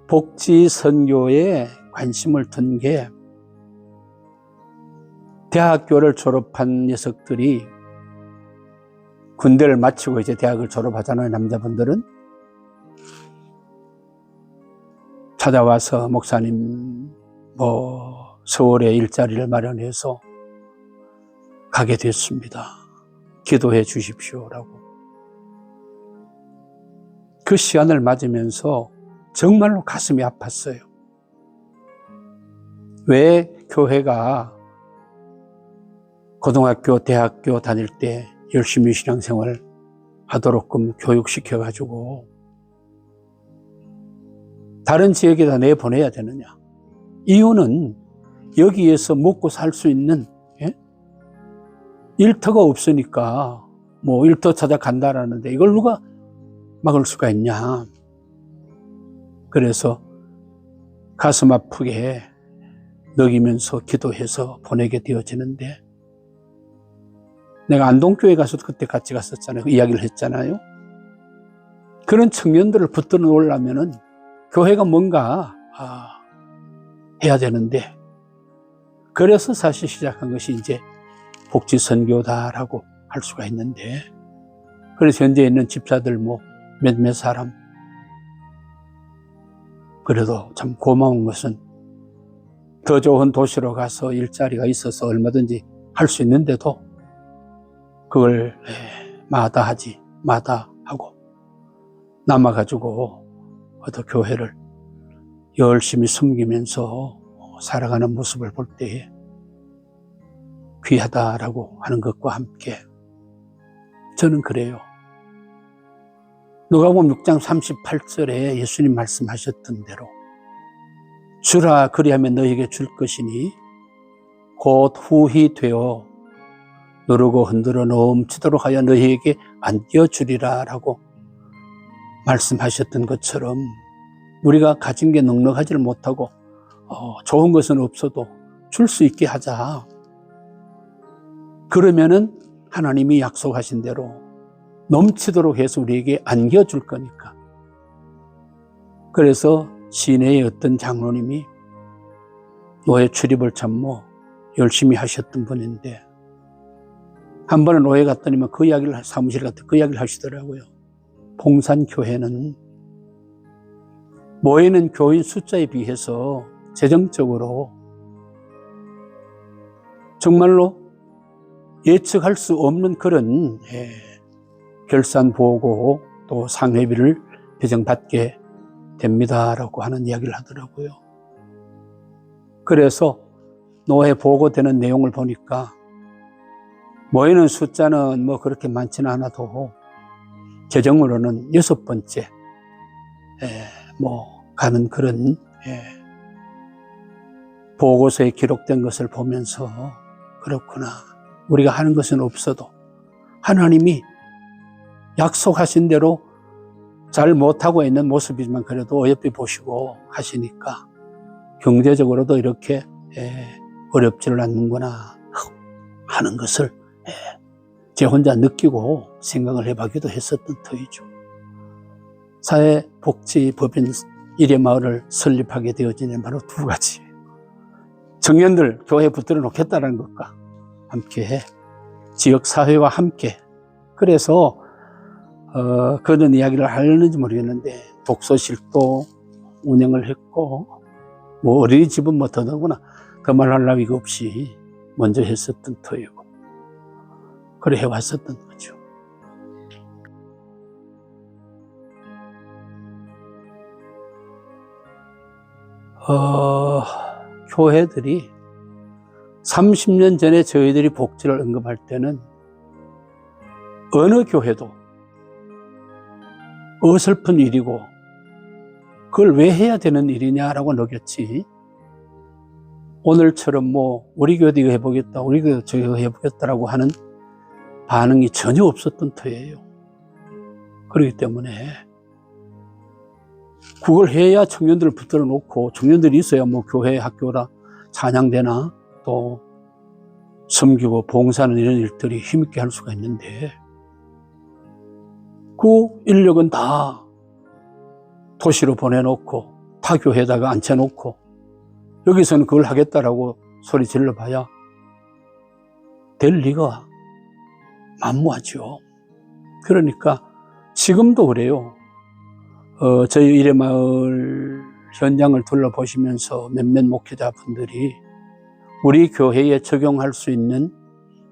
복지 선교에 관심을 둔 게, 대학교를 졸업한 녀석들이 군대를 마치고 이제 대학을 졸업하잖아요. 남자분들은 찾아와서 목사님 뭐 서울에 일자리를 마련해서 가게 됐습니다. 기도해 주십시오라고. 그 시간을 맞으면서 정말로 가슴이 아팠어요. 왜 교회가 고등학교, 대학교 다닐 때 열심히 신앙생활 하도록끔 교육시켜가지고 다른 지역에다 내보내야 되느냐. 이유는 여기에서 먹고 살 수 있는 일터가 없으니까 뭐 일터 찾아간다라는데 이걸 누가 막을 수가 있냐. 그래서 가슴 아프게 먹이면서 기도해서 보내게 되어지는데, 내가 안동교회 가서 그때 같이 갔었잖아요. 그 이야기를 했잖아요. 그런 청년들을 붙들어 놓으려면은 교회가 뭔가 해야 되는데, 그래서 사실 시작한 것이 이제 복지선교다라고 할 수가 있는데, 그래서 현재 있는 집사들 뭐 몇몇 사람, 그래도 참 고마운 것은 더 좋은 도시로 가서 일자리가 있어서 얼마든지 할 수 있는데도 그걸 마다하고 남아가지고 교회를 열심히 섬기면서 살아가는 모습을 볼 때에 귀하다라고 하는 것과 함께 저는 그래요. 누가복음 6장 38절에 예수님 말씀하셨던 대로 주라 그리하면 너희에게 줄 것이니 곧 후히 되어 누르고 흔들어 넘치도록 하여 너희에게 안겨주리라 라고 말씀하셨던 것처럼 우리가 가진 게 넉넉하지를 못하고 좋은 것은 없어도 줄 수 있게 하자. 그러면은 하나님이 약속하신 대로 넘치도록 해서 우리에게 안겨줄 거니까. 그래서 시내의 어떤 장로님이 노예 출입을 참 열심히 하셨던 분인데 한 번은 노예 갔더니만 그 이야기를 사무실 갔다 그 이야기를 하시더라고요. 봉산교회는 모이는 교인 숫자에 비해서 재정적으로 정말로 예측할 수 없는 그런 결산보고 또 상회비를 배정받게 됩니다라고 하는 이야기를 하더라고요. 그래서 노예 보고되는 내용을 보니까 모이는 숫자는 그렇게 많지는 않아도 재정으로는 6번째 가는 그런 보고서에 기록된 것을 보면서 그렇구나. 우리가 하는 것은 없어도 하나님이 약속하신 대로 잘 못하고 있는 모습이지만 그래도 어여삐 보시고 하시니까 경제적으로도 이렇게 어렵지를 않는구나 하는 것을 제 혼자 느끼고 생각을 해보기도 했었던 터이죠. 사회복지법인 1회 마을을 설립하게 되어지는 바로 두 가지. 청년들 교회에 붙들어 놓겠다는 것과 함께 지역사회와 함께 그래서 그런 이야기를 하려는지 모르겠는데 독서실도 운영을 했고 어린이집은 더더구나 더 말할 나위가 없이 먼저 했었던 터이고 그래 해왔었던 거죠. 교회들이 30년 전에 저희들이 복지를 언급할 때는 어느 교회도 어설픈 일이고 그걸 왜 해야 되는 일이냐라고 느꼈지 오늘처럼 우리 교회도 이거 해보겠다 우리 교회도 저거 해보겠다라고 하는 반응이 전혀 없었던 터예요. 그렇기 때문에 그걸 해야 청년들을 붙들어 놓고 청년들이 있어야 교회 학교라 찬양대나 또 섬기고 봉사하는 이런 일들이 힘있게 할 수가 있는데 그 인력은 다 도시로 보내놓고 타 교회에다가 앉혀놓고 여기서는 그걸 하겠다라고 소리 질러봐야 될 리가 만무하죠. 그러니까 지금도 그래요. 저희 일회마을 현장을 둘러보시면서 몇몇 목회자분들이 우리 교회에 적용할 수 있는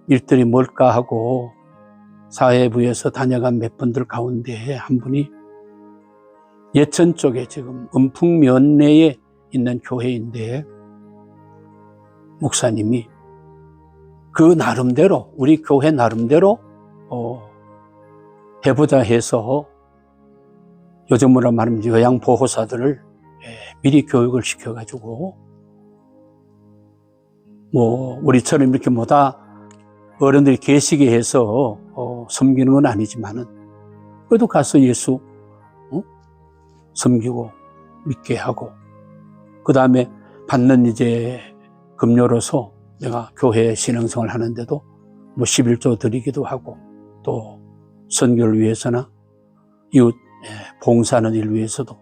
일들이 뭘까 하고 사회부에서 다녀간 몇 분들 가운데 한 분이 예천 쪽에 지금 은풍면 내에 있는 교회인데 목사님이 그 나름대로 우리 교회 나름대로 해보자 해서 요즘으로 말하면 요양보호사들을 미리 교육을 시켜가지고 우리처럼 이렇게 어른들이 계시게 해서 섬기는 건 아니지만은 그래도 가서 예수 섬기고 믿게 하고 그 다음에 받는 급료로서 내가 교회 신앙생활 하는데도 11조 드리기도 하고 또 선교를 위해서나 이웃 봉사하는 일 위해서도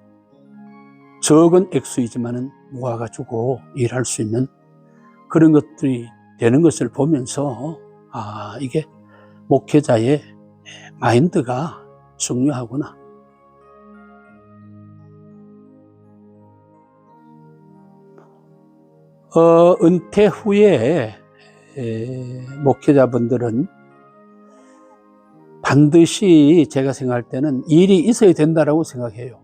적은 액수이지만은 모아가지고 일할 수 있는 그런 것들이 되는 것을 보면서 이게 목회자의 마인드가 중요하구나. 은퇴 후에 목회자분들은 반드시 제가 생각할 때는 일이 있어야 된다라고 생각해요.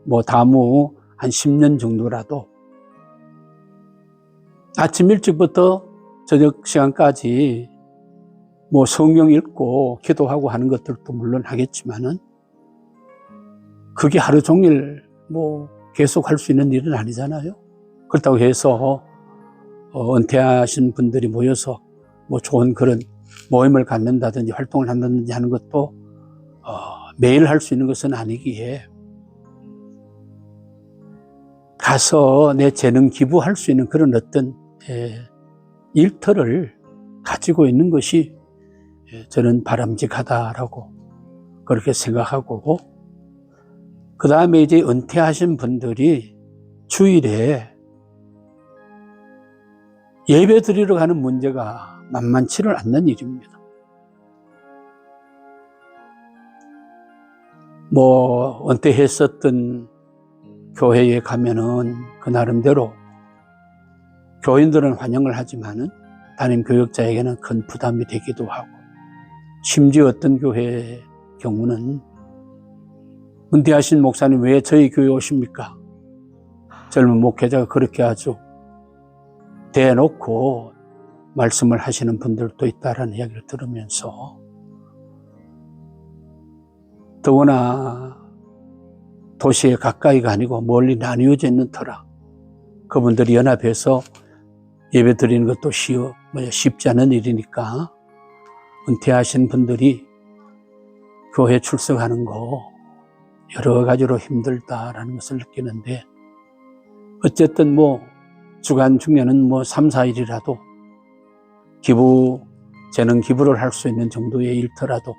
뭐 다무 한 10년 정도라도 아침 일찍부터 저녁 시간까지 뭐 성경 읽고 기도하고 하는 것들도 물론 하겠지만은 그게 하루 종일 뭐 계속 할 수 있는 일은 아니잖아요. 그렇다고 해서 은퇴하신 분들이 모여서 뭐 좋은 그런 모임을 갖는다든지 활동을 한다든지 하는 것도 매일 할 수 있는 것은 아니기에 가서 내 재능 기부할 수 있는 그런 어떤 일터를 가지고 있는 것이 저는 바람직하다라고 그렇게 생각하고, 그 다음에 이제 은퇴하신 분들이 주일에 예배 드리러 가는 문제가 만만치를 않는 일입니다. 뭐 은퇴했었던 교회에 가면은 그 나름대로 교인들은 환영을 하지만은 담임 교역자에게는 큰 부담이 되기도 하고, 심지어 어떤 교회의 경우는 은퇴하신 목사님 왜 저희 교회 오십니까? 젊은 목회자가 그렇게 아주 대놓고 말씀을 하시는 분들도 있다라는 이야기를 들으면서, 더구나 도시에 가까이가 아니고 멀리 나뉘어져 있는 터라 그분들이 연합해서 예배 드리는 것도 쉽지 않은 일이니까 은퇴하신 분들이 교회 출석하는 거 여러 가지로 힘들다라는 것을 느끼는데, 어쨌든 뭐 주간 중에는 뭐 3, 4일이라도 재능 기부를 할 수 있는 정도의 일터라도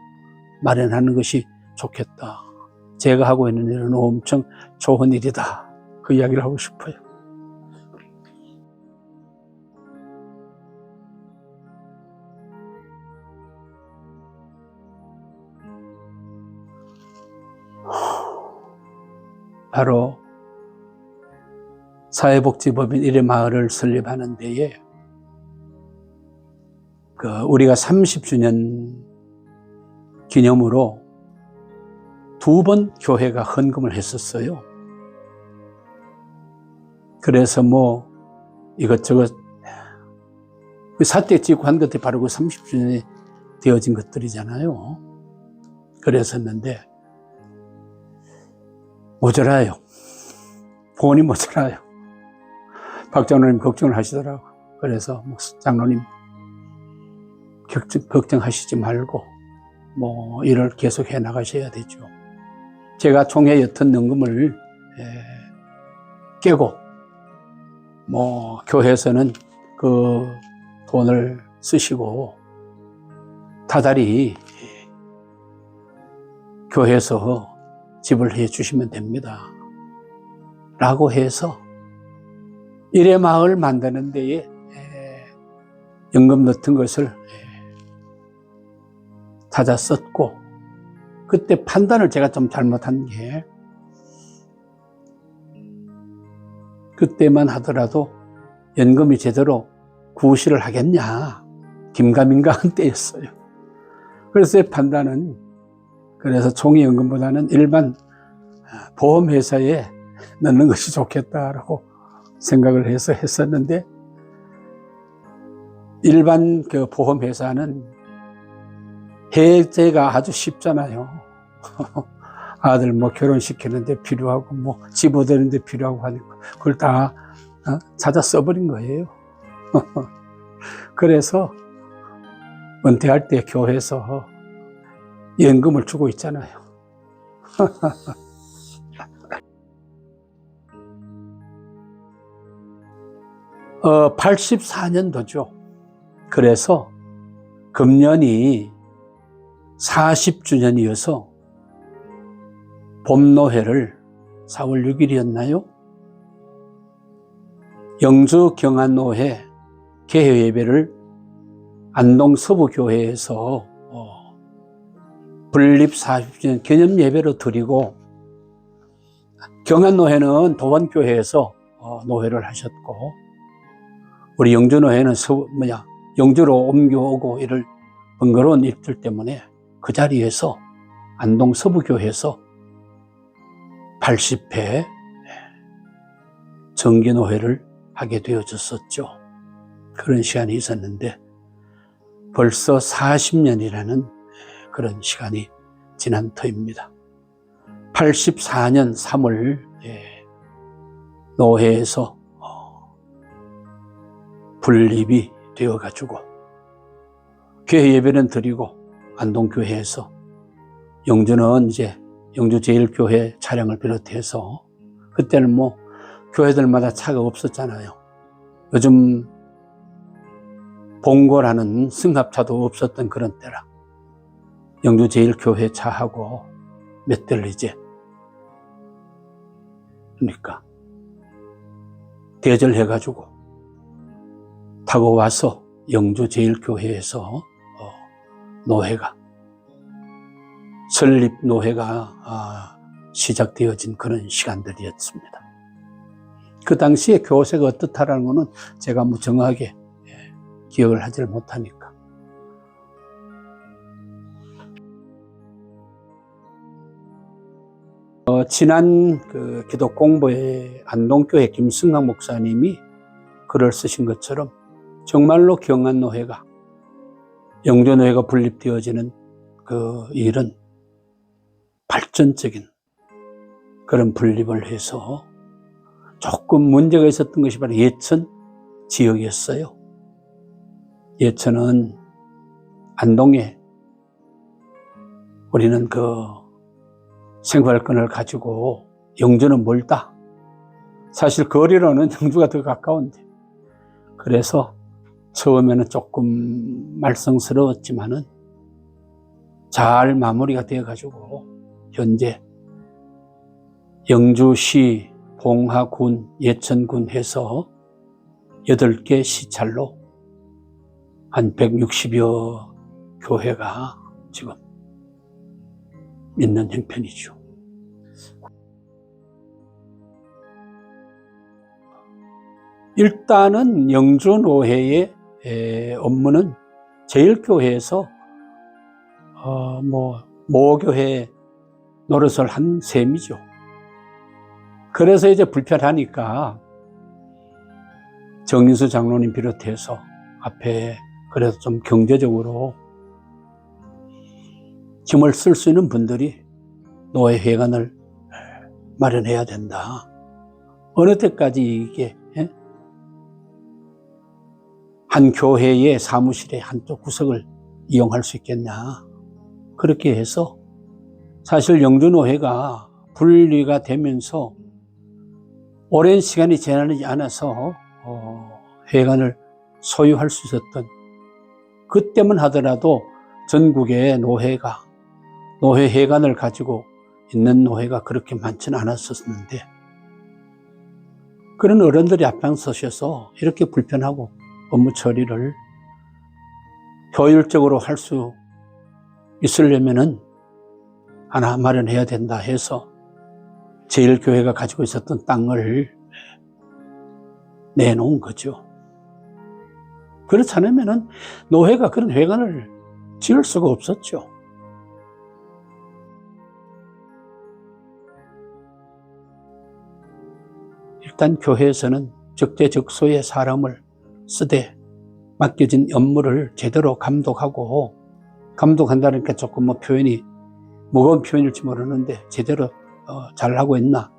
마련하는 것이 좋겠다. 제가 하고 있는 일은 엄청 좋은 일이다. 그 이야기를 하고 싶어요. 바로 사회복지법인 1회 마을을 설립하는 데에 우리가 30주년 기념으로 2번 교회가 헌금을 했었어요. 그래서 뭐 이것저것 사태 찍고 한 것들이 바로 그 30주년에 되어진 것들이잖아요. 그랬었는데 모자라요. 돈이 모자라요. 박 장로님 걱정을 하시더라고요. 그래서 장로님 걱정하시지 말고 뭐 일을 계속 해 나가셔야 되죠. 제가 총회 옅은 능금을 깨고 뭐 교회에서는 그 돈을 쓰시고 다달이 교회에서 지불해 주시면 됩니다. 라고 해서 1회 마을 만드는 데에 연금 넣던 것을 찾아 썼고, 그때 판단을 제가 좀 잘못한 게, 그때만 하더라도 연금이 제대로 구실을 하겠냐, 김가민가한 때였어요. 그래서 제 판단은 그래서 총회연금보다는 일반 보험회사에 넣는 것이 좋겠다라고 생각을 해서 했었는데, 일반 그 보험회사는 해제가 아주 쉽잖아요. 아들 뭐 결혼시키는데 필요하고 뭐 집 얻는데 필요하고 하니까 그걸 다 찾아 써버린 거예요. 그래서 은퇴할 때 교회에서 연금을 주고 있잖아요. 84년도죠. 그래서 금년이 40주년이어서 봄노회를 4월 6일이었나요? 영주 경안노회 개회예배를 안동 서부교회에서 분립 40주년 기념 예배로 드리고, 경안노회는 도원교회에서 노회를 하셨고, 우리 영주노회는 영주로 옮겨오고 이럴 번거로운 일들 때문에 그 자리에서 안동 서부교회에서 80회 정기노회를 하게 되어졌었죠. 그런 시간이 있었는데 벌써 40년이라는 그런 시간이 지난 터입니다. 84년 3월 노회에서 분립이 되어가지고 교회 예배는 드리고 안동교회에서 영주는 이제 영주제일교회 차량을 비롯해서 그때는 뭐 교회들마다 차가 없었잖아요. 요즘 봉고라는 승합차도 없었던 그런 때라 영주제일교회 차하고 몇 대를 이제 그러니까 대절해가지고 타고 와서 영주제일교회에서 노회가 설립 노회가 시작되어진 그런 시간들이었습니다. 그 당시에 교세가 어떻다라는 것은 제가 뭐 정확하게 기억을 하질 못하니까. 지난 그 기독 공부에 안동교회 김승학 목사님이 글을 쓰신 것처럼 정말로 경안노회가 영주노회가 분립되어지는 그 일은 발전적인 그런 분립을 해서 조금 문제가 있었던 것이 바로 예천 지역이었어요. 예천은 안동에 우리는 그 생활권을 가지고 영주는 멀다. 사실 거리로는 영주가 더 가까운데. 그래서 처음에는 조금 말썽스러웠지만은 잘 마무리가 되어가지고 현재 영주시, 봉하군, 예천군 해서 8개 시찰로 한 160여 교회가 지금 있는 형편이죠. 일단은 영주노회의 업무는 제일교회에서 모교회 노릇을 한 셈이죠. 그래서 이제 불편하니까 정인수 장로님 비롯해서 앞에 그래도 좀 경제적으로 힘을 쓸 수 있는 분들이 노회 회관을 마련해야 된다. 어느 때까지 이게 한 교회의 사무실의 한쪽 구석을 이용할 수 있겠냐. 그렇게 해서 사실 영주노회가 분리가 되면서 오랜 시간이 지나지 않아서 회관을 소유할 수 있었던 그때만 하더라도 전국의 노회 회관을 가지고 있는 노회가 그렇게 많지는 않았었는데 그런 어른들이 앞장서셔서 이렇게 불편하고 업무 처리를 효율적으로 할 수 있으려면은 하나 마련해야 된다 해서 제일교회가 가지고 있었던 땅을 내놓은 거죠. 그렇지 않으면은 노회가 그런 회관을 지을 수가 없었죠. 일단 교회에서는 적재적소의 사람을 쓰되 맡겨진 업무를 제대로 감독한다니까 조금 표현이 무거운 표현일지 모르는데 제대로 잘하고 있나,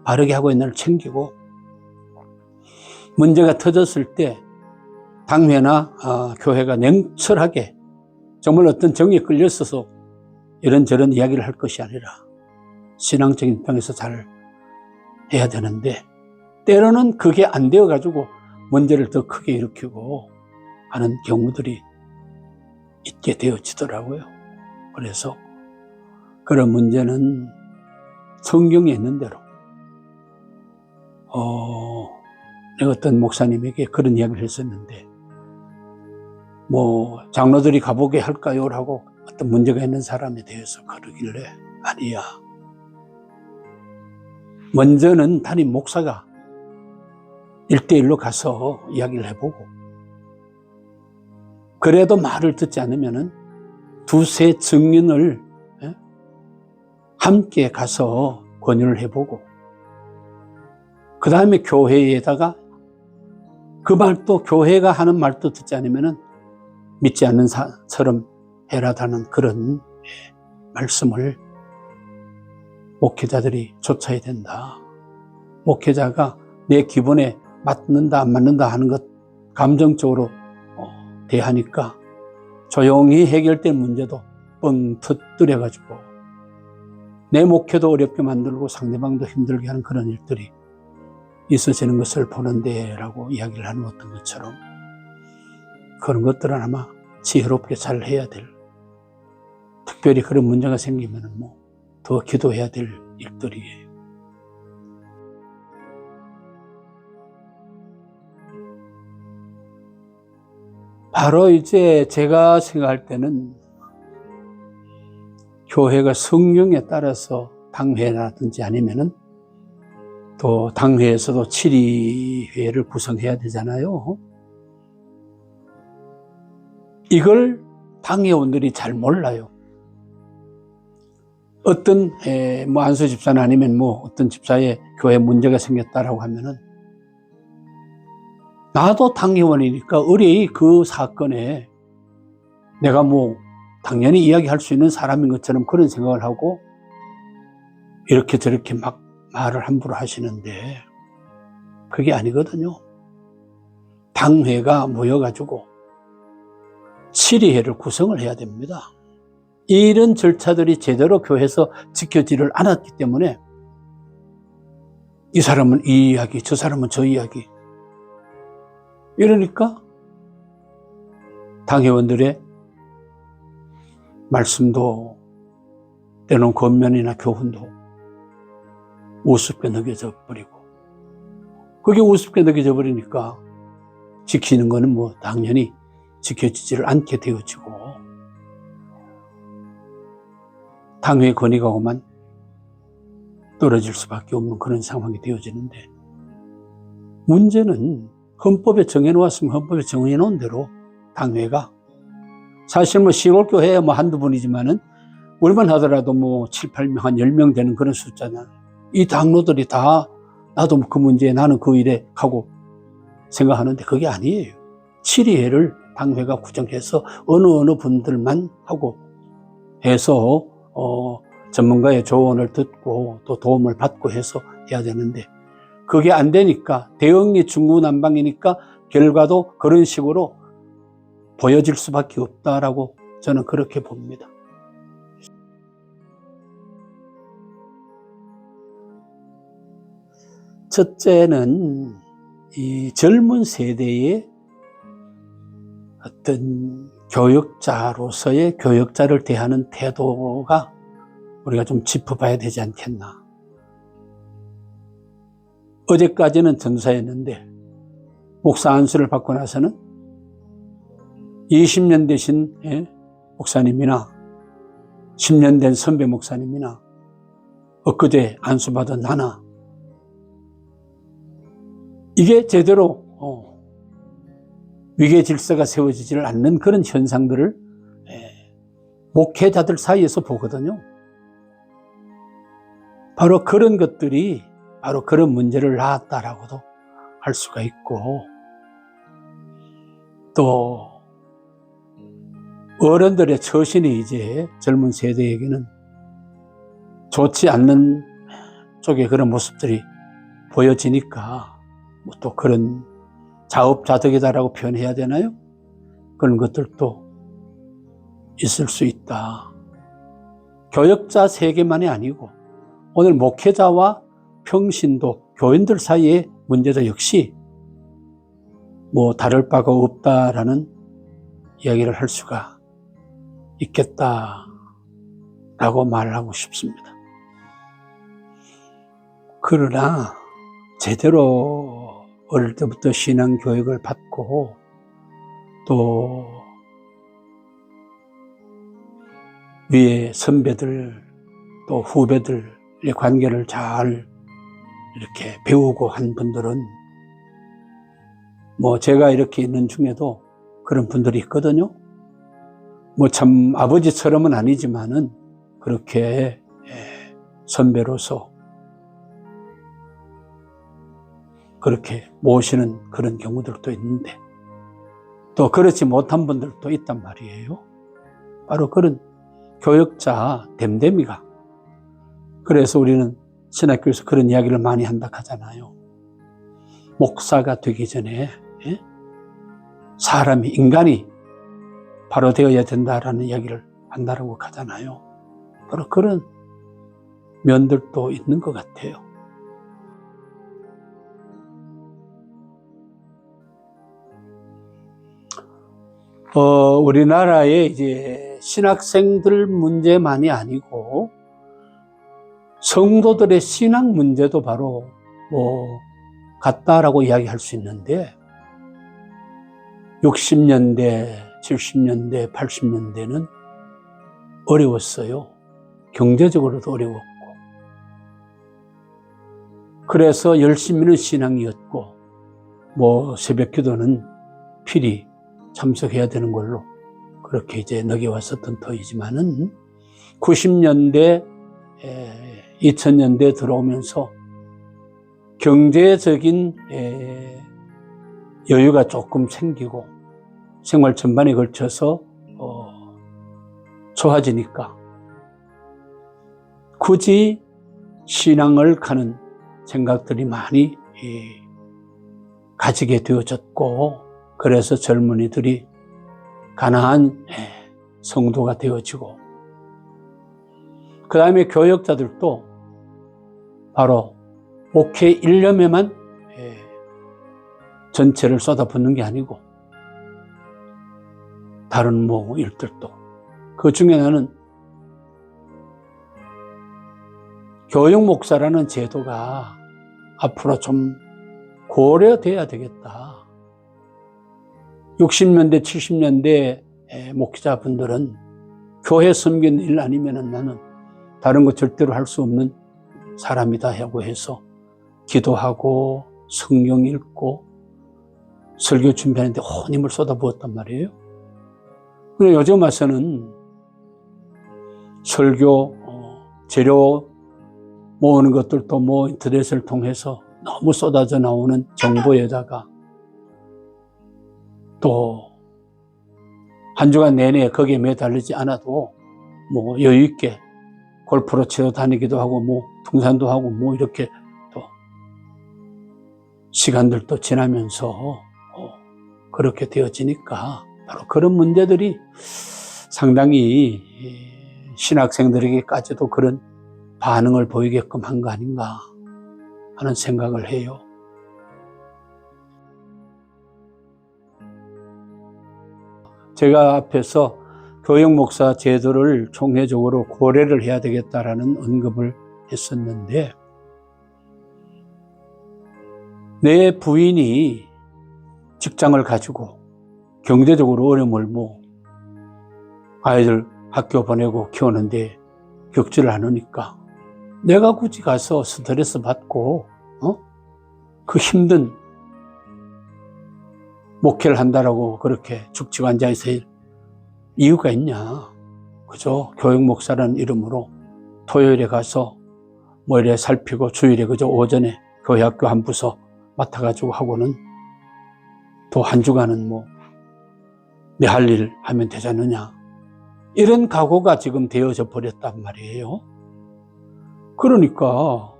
바르게 하고 있나를 챙기고 문제가 터졌을 때 당회나 교회가 냉철하게 정말 어떤 정에 끌렸어서 이런저런 이야기를 할 것이 아니라 신앙적인 입장에서 잘 해야 되는데 때로는 그게 안 되어가지고 문제를 더 크게 일으키고 하는 경우들이 있게 되어지더라고요. 그래서 그런 문제는 성경에 있는 대로 내가 어떤 목사님에게 그런 이야기를 했었는데 장로들이 가보게 할까요? 라고 어떤 문제가 있는 사람에 대해서 그러길래 아니야. 먼저는 담임 목사가 1대1로 가서 이야기를 해보고 그래도 말을 듣지 않으면은 두세 증인을 함께 가서 권유를 해보고 그 다음에 교회에다가 그 말도 교회가 하는 말도 듣지 않으면은 믿지 않는 사처럼 해라다는 그런 말씀을 목회자들이 좇아야 된다. 목회자가 내 기분에 맞는다 안 맞는다 하는 것 감정적으로 대하니까 조용히 해결된 문제도 뻥 터뜨려가지고 내 목회도 어렵게 만들고 상대방도 힘들게 하는 그런 일들이 있어지는 것을 보는데 라고 이야기를 하는 어떤 것처럼 그런 것들은 아마 지혜롭게 잘 해야 될, 특별히 그런 문제가 생기면 더 기도해야 될 일들이에요. 바로 이제 제가 생각할 때는 교회가 성령에 따라서 당회라든지 아니면은 또 당회에서도 7위회를 구성해야 되잖아요. 이걸 당회원들이 잘 몰라요. 어떤 안수 집사나 아니면 어떤 집사의 교회 문제가 생겼다라고 하면은 나도 당회원이니까 의뢰의 그 사건에 내가 당연히 이야기할 수 있는 사람인 것처럼 그런 생각을 하고 이렇게 저렇게 막 말을 함부로 하시는데 그게 아니거든요. 당회가 모여가지고 7위회를 구성을 해야 됩니다. 이런 절차들이 제대로 교회에서 지켜지를 않았기 때문에 이 사람은 이 이야기, 저 사람은 저 이야기 이러니까 당회원들의 말씀도 때론 권면이나 교훈도 우습게 느껴져 버리고 그게 우습게 느껴져 버리니까 지키는 거는 당연히 지켜지지를 않게 되어지고 당회의 권위가 오만 떨어질 수밖에 없는 그런 상황이 되어지는데 문제는 헌법에 정해놓았으면 헌법에 정해놓은 대로 당회가 사실 시골교회에 한두 분이지만은 우리만 하더라도 7, 8명, 한 10명 되는 그런 숫자잖아요. 이 당로들이 다 나도 그 문제에 나는 그 일에 하고 생각하는데 그게 아니에요. 7위회를 당회가 구성해서 어느 분들만 하고 해서 전문가의 조언을 듣고 또 도움을 받고 해서 해야 되는데 그게 안 되니까 대응이 중구난방이니까 결과도 그런 식으로 보여질 수밖에 없다라고 저는 그렇게 봅니다. 첫째는 이 젊은 세대의 어떤 교육자로서의 교육자를 대하는 태도가 우리가 좀 짚어봐야 되지 않겠나. 어제까지는 전사였는데 목사 안수를 받고 나서는 20년 되신 목사님이나 10년 된 선배 목사님이나 엊그제 안수받은 나나 이게 제대로 위계 질서가 세워지지를 않는 그런 현상들을 목회자들 사이에서 보거든요. 바로 그런 것들이 바로 그런 문제를 낳았다라고도 할 수가 있고 또 어른들의 처신이 이제 젊은 세대에게는 좋지 않는 쪽의 그런 모습들이 보여지니까 또 그런 자업자득이다라고 표현해야 되나요? 그런 것들도 있을 수 있다. 교역자 세계만이 아니고 오늘 목회자와 평신도 교인들 사이의 문제도 역시 다를 바가 없다라는 이야기를 할 수가 있겠다라고 말하고 싶습니다. 그러나 제대로 어릴 때부터 신앙 교육을 받고 또 위에 선배들 또 후배들의 관계를 잘 이렇게 배우고 한 분들은 뭐 제가 이렇게 있는 중에도 그런 분들이 있거든요. 뭐 참 아버지처럼은 아니지만은 그렇게 선배로서 그렇게 모시는 그런 경우들도 있는데 또 그렇지 못한 분들도 있단 말이에요. 바로 그런 교역자 됨됨이가. 그래서 우리는 신학교에서 그런 이야기를 많이 한다 하잖아요. 목사가 되기 전에 사람이, 인간이 바로 되어야 된다라는 이야기를 한다고 하잖아요. 바로 그런 면들도 있는 것 같아요. 우리나라의 이제 신학생들 문제만이 아니고 성도들의 신앙 문제도 바로 같다라고 이야기할 수 있는데 60년대, 70년대, 80년대는 어려웠어요. 경제적으로도 어려웠고. 그래서 열심히는 신앙이었고 새벽 기도는 필히 참석해야 되는 걸로 그렇게 이제 넘겨왔었던 터이지만은 90년대, 2000년대 들어오면서 경제적인 여유가 조금 생기고 생활 전반에 걸쳐서 좋아지니까 굳이 신앙을 가는 생각들이 많이 가지게 되어졌고 그래서 젊은이들이 가난한 성도가 되어지고 그 다음에 교역자들도 바로 목회 일념에만 전체를 쏟아붓는 게 아니고 다른 일들도 그 중에 나는 교역 목사라는 제도가 앞으로 좀 고려돼야 되겠다. 60년대, 70년대 목회자분들은 교회 섬기는 일 아니면은 나는 다른 거 절대로 할 수 없는 사람이다 하고 해서 기도하고 성경 읽고 설교 준비하는데 온 힘을 쏟아부었단 말이에요. 근데 요즘 와서는 설교 재료 모으는 것들도 인터넷을 통해서 너무 쏟아져 나오는 정보에다가 또 한 주간 내내 거기에 매달리지 않아도 여유 있게 골프로 치러 다니기도 하고 등산도 하고 이렇게 또 시간들도 지나면서 그렇게 되어지니까 바로 그런 문제들이 상당히 신학생들에게까지도 그런 반응을 보이게끔 한 거 아닌가 하는 생각을 해요. 제가 앞에서 교역 목사 제도를 총회적으로 고려를 해야 되겠다라는 언급을 했었는데 내 부인이 직장을 가지고 경제적으로 어려움을 아이들 학교 보내고 키우는데 겪지를 않으니까 내가 굳이 가서 스트레스 받고 그 힘든 목회를 한다라고 그렇게 죽치고 앉아있을 이유가 있냐. 그죠? 교육 목사라는 이름으로 토요일에 가서 이래 살피고 주일에 그저 오전에 교회 학교 한 부서 맡아가지고 하고는 또 한 주간은 내 할 일 하면 되지 않느냐. 이런 각오가 지금 되어져 버렸단 말이에요. 그러니까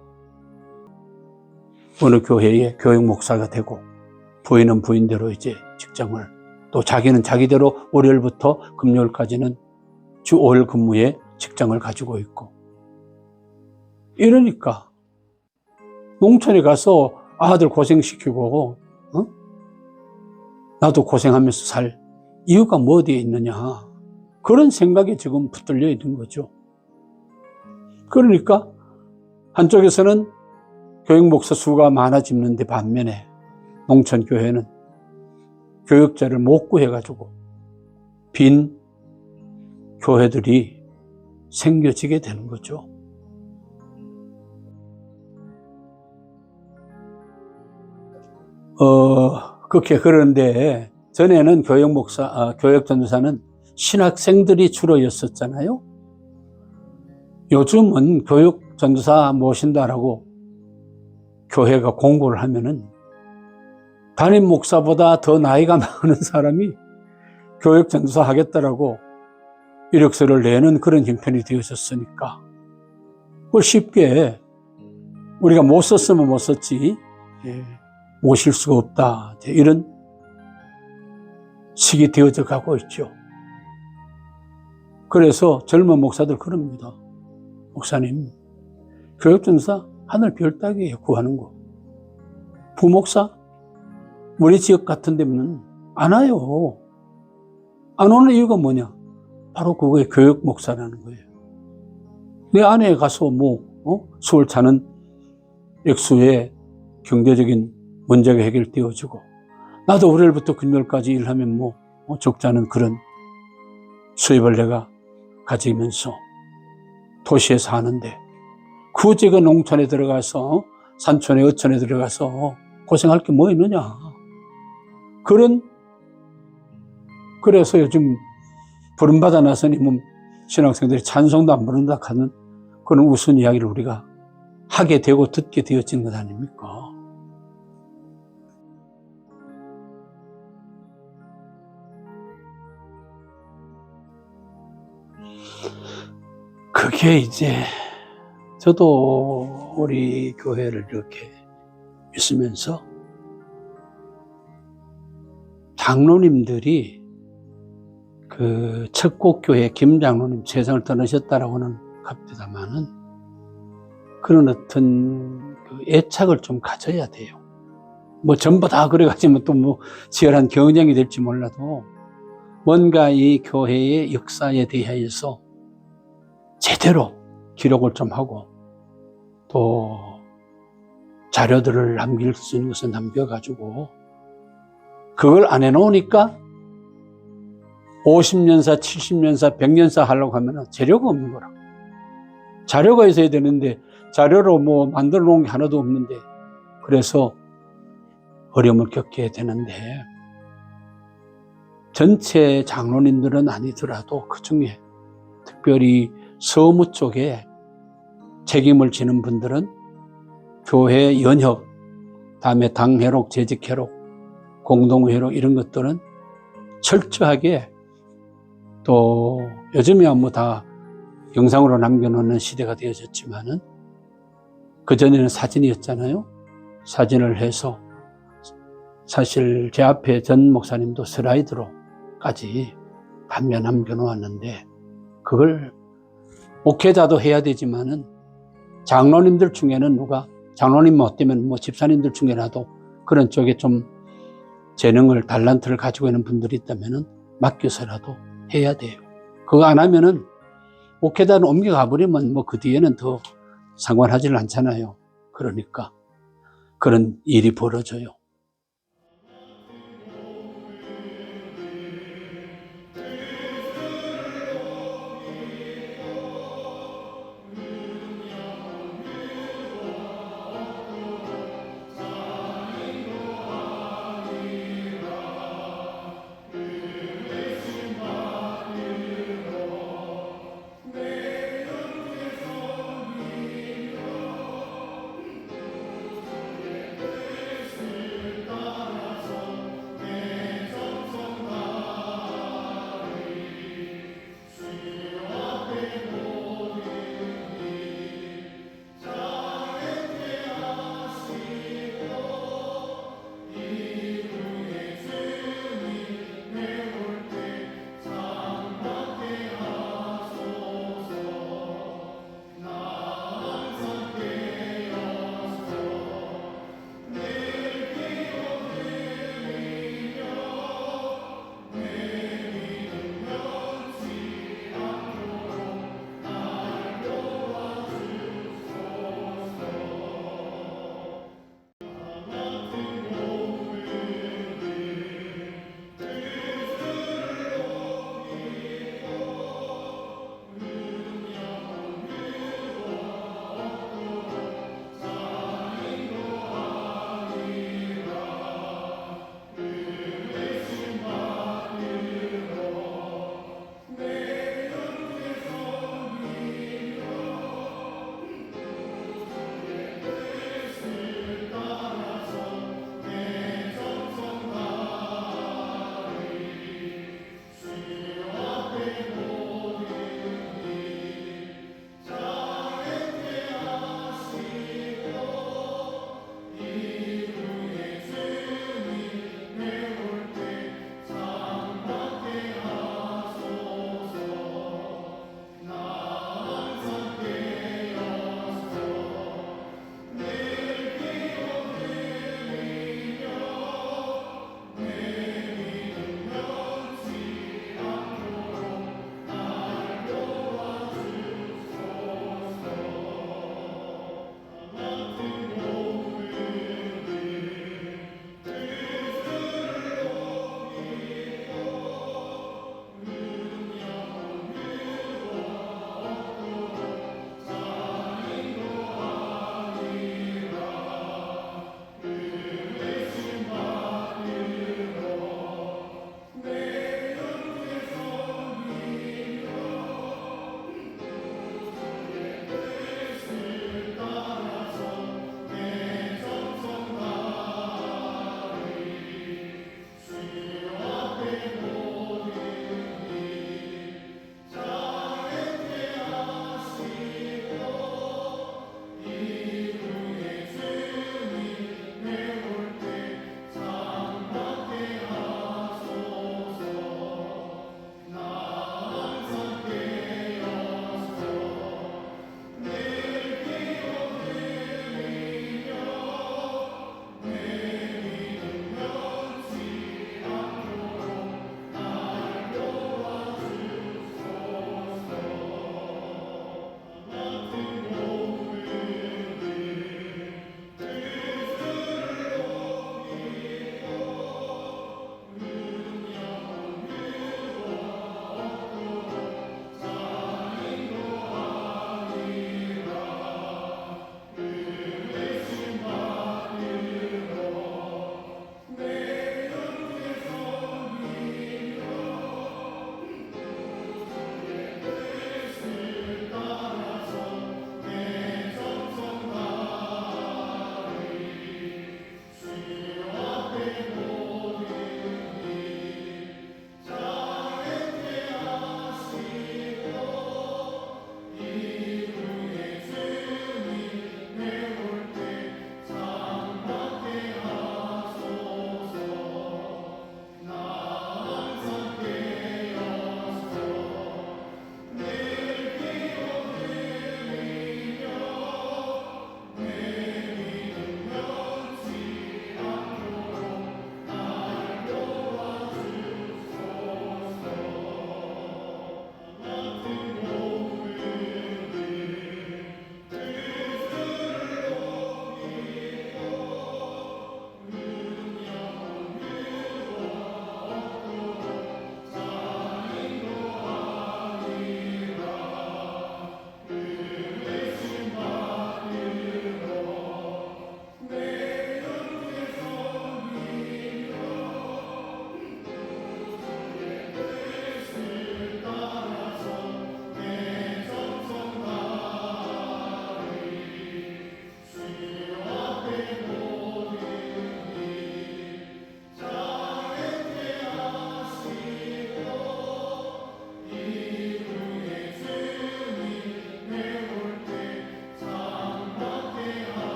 어느 교회에 교육 목사가 되고 부인은 부인대로 이제 직장을 또 자기는 자기대로 월요일부터 금요일까지는 주 5일 근무에 직장을 가지고 있고 이러니까 농촌에 가서 아들 고생시키고 나도 고생하면서 살 이유가 어디에 있느냐 그런 생각이 지금 붙들려 있는 거죠. 그러니까 한쪽에서는 교육 목사 수가 많아지는데 반면에 농촌 교회는 교역자를 못 구해가지고 빈 교회들이 생겨지게 되는 거죠. 그렇게 그런데 전에는 교역 전도사는 신학생들이 주로였었잖아요. 요즘은 교육 전도사 모신다라고 교회가 공고를 하면은 담임 목사보다 더 나이가 많은 사람이 교육 전도사 하겠다라고 이력서를 내는 그런 형편이 되어졌으니까 그걸 쉽게 우리가 못 썼으면 못 썼지 모실 수가 없다, 이런 식이 되어져 가고 있죠. 그래서 젊은 목사들 그럽니다. 목사님, 교육전도사 하늘 별 따기에 구하는 거. 부목사? 우리 지역 같은 데는 안 와요. 안 오는 이유가 뭐냐? 바로 그거에 교육 목사라는 거예요. 내 아내에 가서 수월 차는 액수의 경제적인 문제가 해결되어지고, 나도 월요일부터 금요일까지 일하면 적잖은 그런 수입을 내가 가지면서 도시에 사는데, 굳이 그 농촌에 들어가서 산촌에 어촌에 들어가서 고생할 게 뭐 있느냐. 그래서 요즘 부름받아 나서니 신학생들이 찬송도 안 부른다 하는 그런 우스운 이야기를 우리가 하게 되고 듣게 되어진 것 아닙니까? 그게 이제 저도 우리 교회를 이렇게 있으면서 장로님들이 그 척곡교회 김 장로님 세상을 떠나셨다라고는 합니다만은 그런 어떤 그 애착을 좀 가져야 돼요. 전부 다 그래가지고 또 치열한 경쟁이 될지 몰라도 뭔가 이 교회의 역사에 대해서 제대로 기록을 좀 하고 또 자료들을 남길 수 있는 것을 남겨가지고 그걸 안 해놓으니까 50년사, 70년사, 100년사 하려고 하면 재료가 없는 거라. 자료가 있어야 되는데 자료로 만들어 놓은 게 하나도 없는데 그래서 어려움을 겪게 되는데 전체 장로님들은 아니더라도 그중에 특별히 서무 쪽에 책임을 지는 분들은 교회 연협, 다음에 당회록, 재직회록, 공동회록 이런 것들은 철저하게 또 요즘이야 다 영상으로 남겨놓는 시대가 되어졌지만은 그전에는 사진이었잖아요. 사진을 해서 사실 제 앞에 전 목사님도 슬라이드로까지 반면 남겨놓았는데 그걸 목회자도 해야 되지만은 장로님들 중에는 장로님 못 되면 집사님들 중에라도 그런 쪽에 좀 재능을, 달란트를 가지고 있는 분들이 있다면은 맡겨서라도 해야 돼요. 그거 안 하면은 목회자는 옮겨가 버리면 그 뒤에는 더 상관하지를 않잖아요. 그러니까 그런 일이 벌어져요.